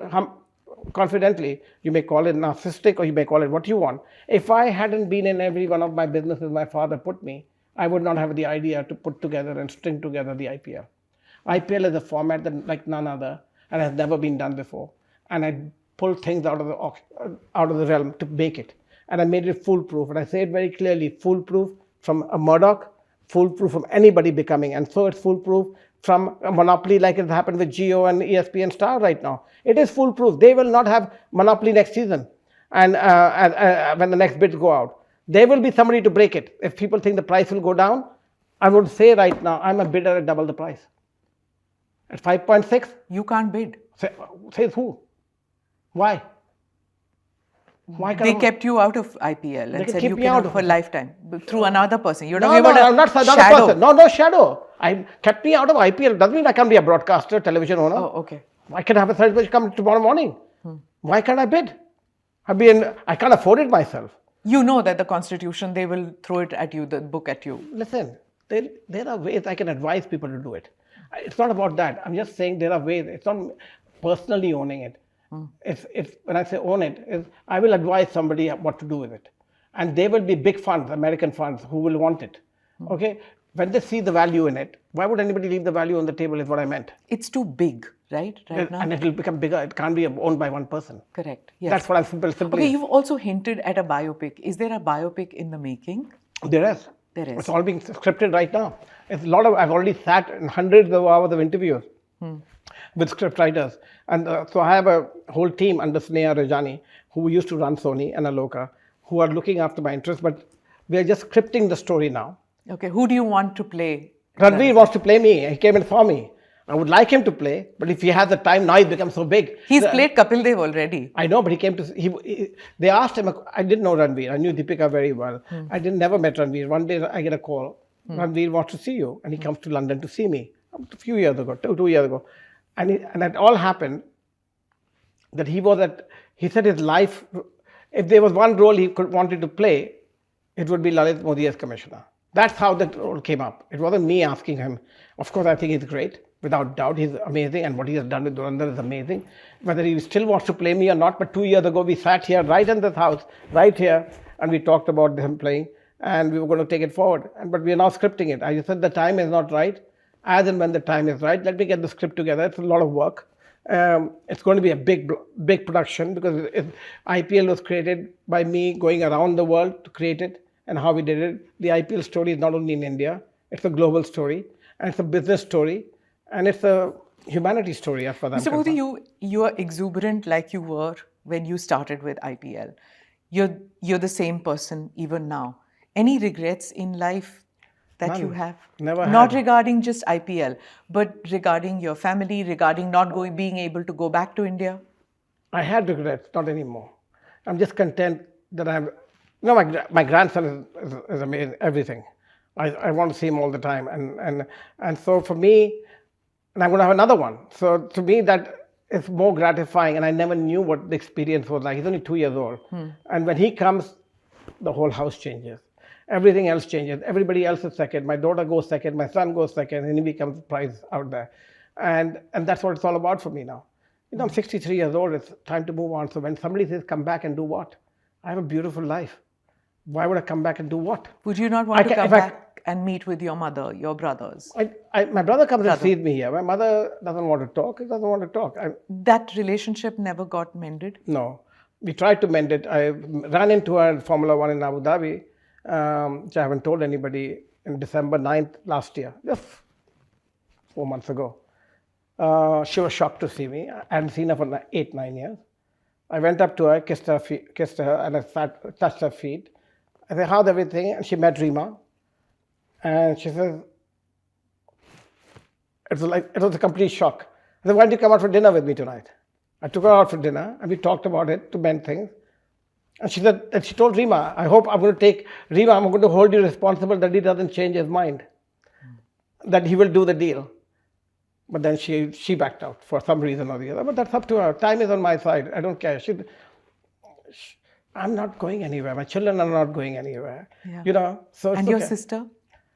confidently, you may call it narcissistic or you may call it what you want. If I hadn't been in every one of my businesses my father put me, I would not have the idea to put together and string together the IPL. IPL is a format that like none other and has never been done before. And I pulled things out of the realm to make it. And I made it foolproof. And I say it very clearly, foolproof from a Murdoch, foolproof from anybody becoming. And so it's foolproof from a monopoly like it happened with Geo and ESPN Star right now. It is foolproof. They will not have monopoly next season. And when the next bids go out, there will be somebody to break it. If people think the price will go down, I would say right now, I'm a bidder at double the price. At 5.6. You can't bid. Says who? Why? Why They kept you out of IPL and said you cannot for lifetime through another person. You're not a person. No shadow. I kept me out of IPL. Doesn't mean I can't be a broadcaster, television owner. Oh, okay. I can have a third page come tomorrow morning. Why can't I bid? I can't afford it myself. You know that the constitution, they will throw it at you, the book at you. Listen, there are ways I can advise people to do it. It's not about that. I'm just saying there are ways. It's not personally owning it. It's when I say own it, I will advise somebody what to do with it. And there will be big funds, American funds, who will want it. Okay? When they see the value in it, why would anybody leave the value on the table is what I meant. It's too big, right now? And it will become bigger. It can't be owned by one person. Correct. Yes. That's what I'm simply. Okay, you've also hinted at a biopic. Is there a biopic in the making? There is. There is. It's all being scripted right now. It's I've already sat in hundreds of hours of interviews with script writers. And so I have a whole team under Sneha Rajani, who used to run Sony and Aloka, who are looking after my interests, but we are just scripting the story now. Okay, who do you want to play? Ranveer wants to play me. He came and saw me. I would like him to play, but if he has the time, now he's become so big. He's played Kapil Dev already. I know, but he came to, they asked him, I didn't know Ranveer. I knew Deepika very well. I never met Ranveer. One day I get a call, Ranveer wants to see you. And he comes to London to see me a few years ago, two years ago. And it all happened that he said his life, if there was one role he wanted to play, it would be Lalit Modi as commissioner. That's how that role came up. It wasn't me asking him. Of course, I think he's great. Without doubt, he's amazing. And what he has done with Dhurandhar is amazing. Whether he still wants to play me or not, but 2 years ago, we sat here right in this house, right here, and we talked about him playing. And we were going to take it forward. But we are now scripting it. I just said the time is not right. As and when the time is right, let me get the script together. It's a lot of work. It's going to be a big production because IPL was created by me going around the world to create it and how we did it. The IPL story is not only in India, it's a global story, and it's a business story, and it's a humanity story as far as I'm concerned. Mr. Modi, you are exuberant like you were when you started with IPL. You're the same person even now. Any regrets in life that None. you have? Never Not had. regarding just IPL, but regarding your family, regarding not being able to go back to India? I had regrets, not anymore. I'm just content that my grandson is amazing, everything. I want to see him all the time. And so for me, and I'm going to have another one. So to me, that is more gratifying. And I never knew what the experience was like. He's only 2 years old. And when he comes, the whole house changes. Everything else changes. Everybody else is second. My daughter goes second. My son goes second. And he becomes prize out there. And that's what it's all about for me now. You know, I'm 63 years old. It's time to move on. So when somebody says, come back and do what? I have a beautiful life. Why would I come back and do what? Would you not want to come back and meet with your mother, your brothers? My brother comes and sees me here. My mother doesn't want to talk. He doesn't want to talk. That relationship never got mended? No. We tried to mend it. I ran into her in Formula 1 in Abu Dhabi, which I haven't told anybody, in December 9th last year, just 4 months ago. She was shocked to see me. I hadn't seen her for 8-9 years. I went up to her, kissed her, and I touched her feet. I said, how's everything? And she met Rima. And she says, it was a complete shock. I said, why don't you come out for dinner with me tonight? I took her out for dinner, and we talked about it to mend things. And she said, and she told Rima, I hope I'm going to take Rima, I'm going to hold you responsible that he doesn't change his mind, that he will do the deal. But then she backed out for some reason or the other. But that's up to her. Time is on my side. I don't care. I'm not going anywhere. My children are not going anywhere. Yeah. You know. So and your sister?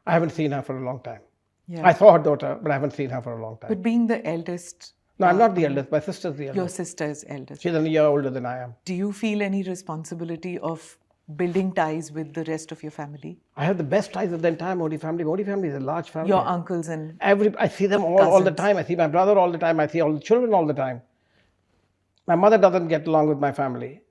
I haven't seen her for a long time. Yeah. I saw her daughter, but I haven't seen her for a long time. But being the eldest. No, I'm not the eldest. My sister's the eldest. Your sister is eldest. She's a year older than I am. Do you feel any responsibility of building ties with the rest of your family? I have the best ties with the entire Modi family. Modi family is a large family. Your uncles and I see them all the time. I see my brother all the time. I see all the children all the time. My mother doesn't get along with my family,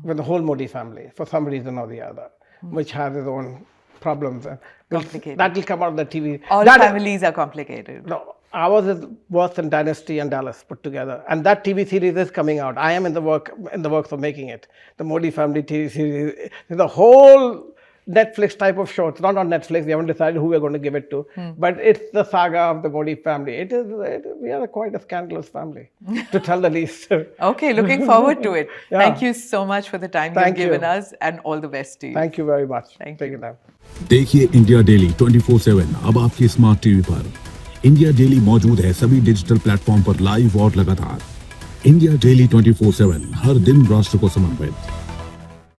with the whole Modi family, for some reason or the other, which has its own problems. Complicated. That will come out on the TV. All families are complicated. No, ours is worse than Dynasty and Dallas put together. And that TV series is coming out. I am in the works of making it. The Modi family TV series. The whole Netflix type of show. It's not on Netflix. We haven't decided who we're going to give it to. But it's the saga of the Modi family. We are quite a scandalous family, to tell the least. Okay, looking forward to it. Yeah. Thank you so much for the time you've given us, and all the best to you. Thank you very much. Thank Take you. it down. देखिए India daily 24/7 अब आपके smart TV पर। India daily मौजूद है सभी digital platform पर live और लगातार। इंडिया डेली 24/7 हर दिन राष्ट्र को समर्पित।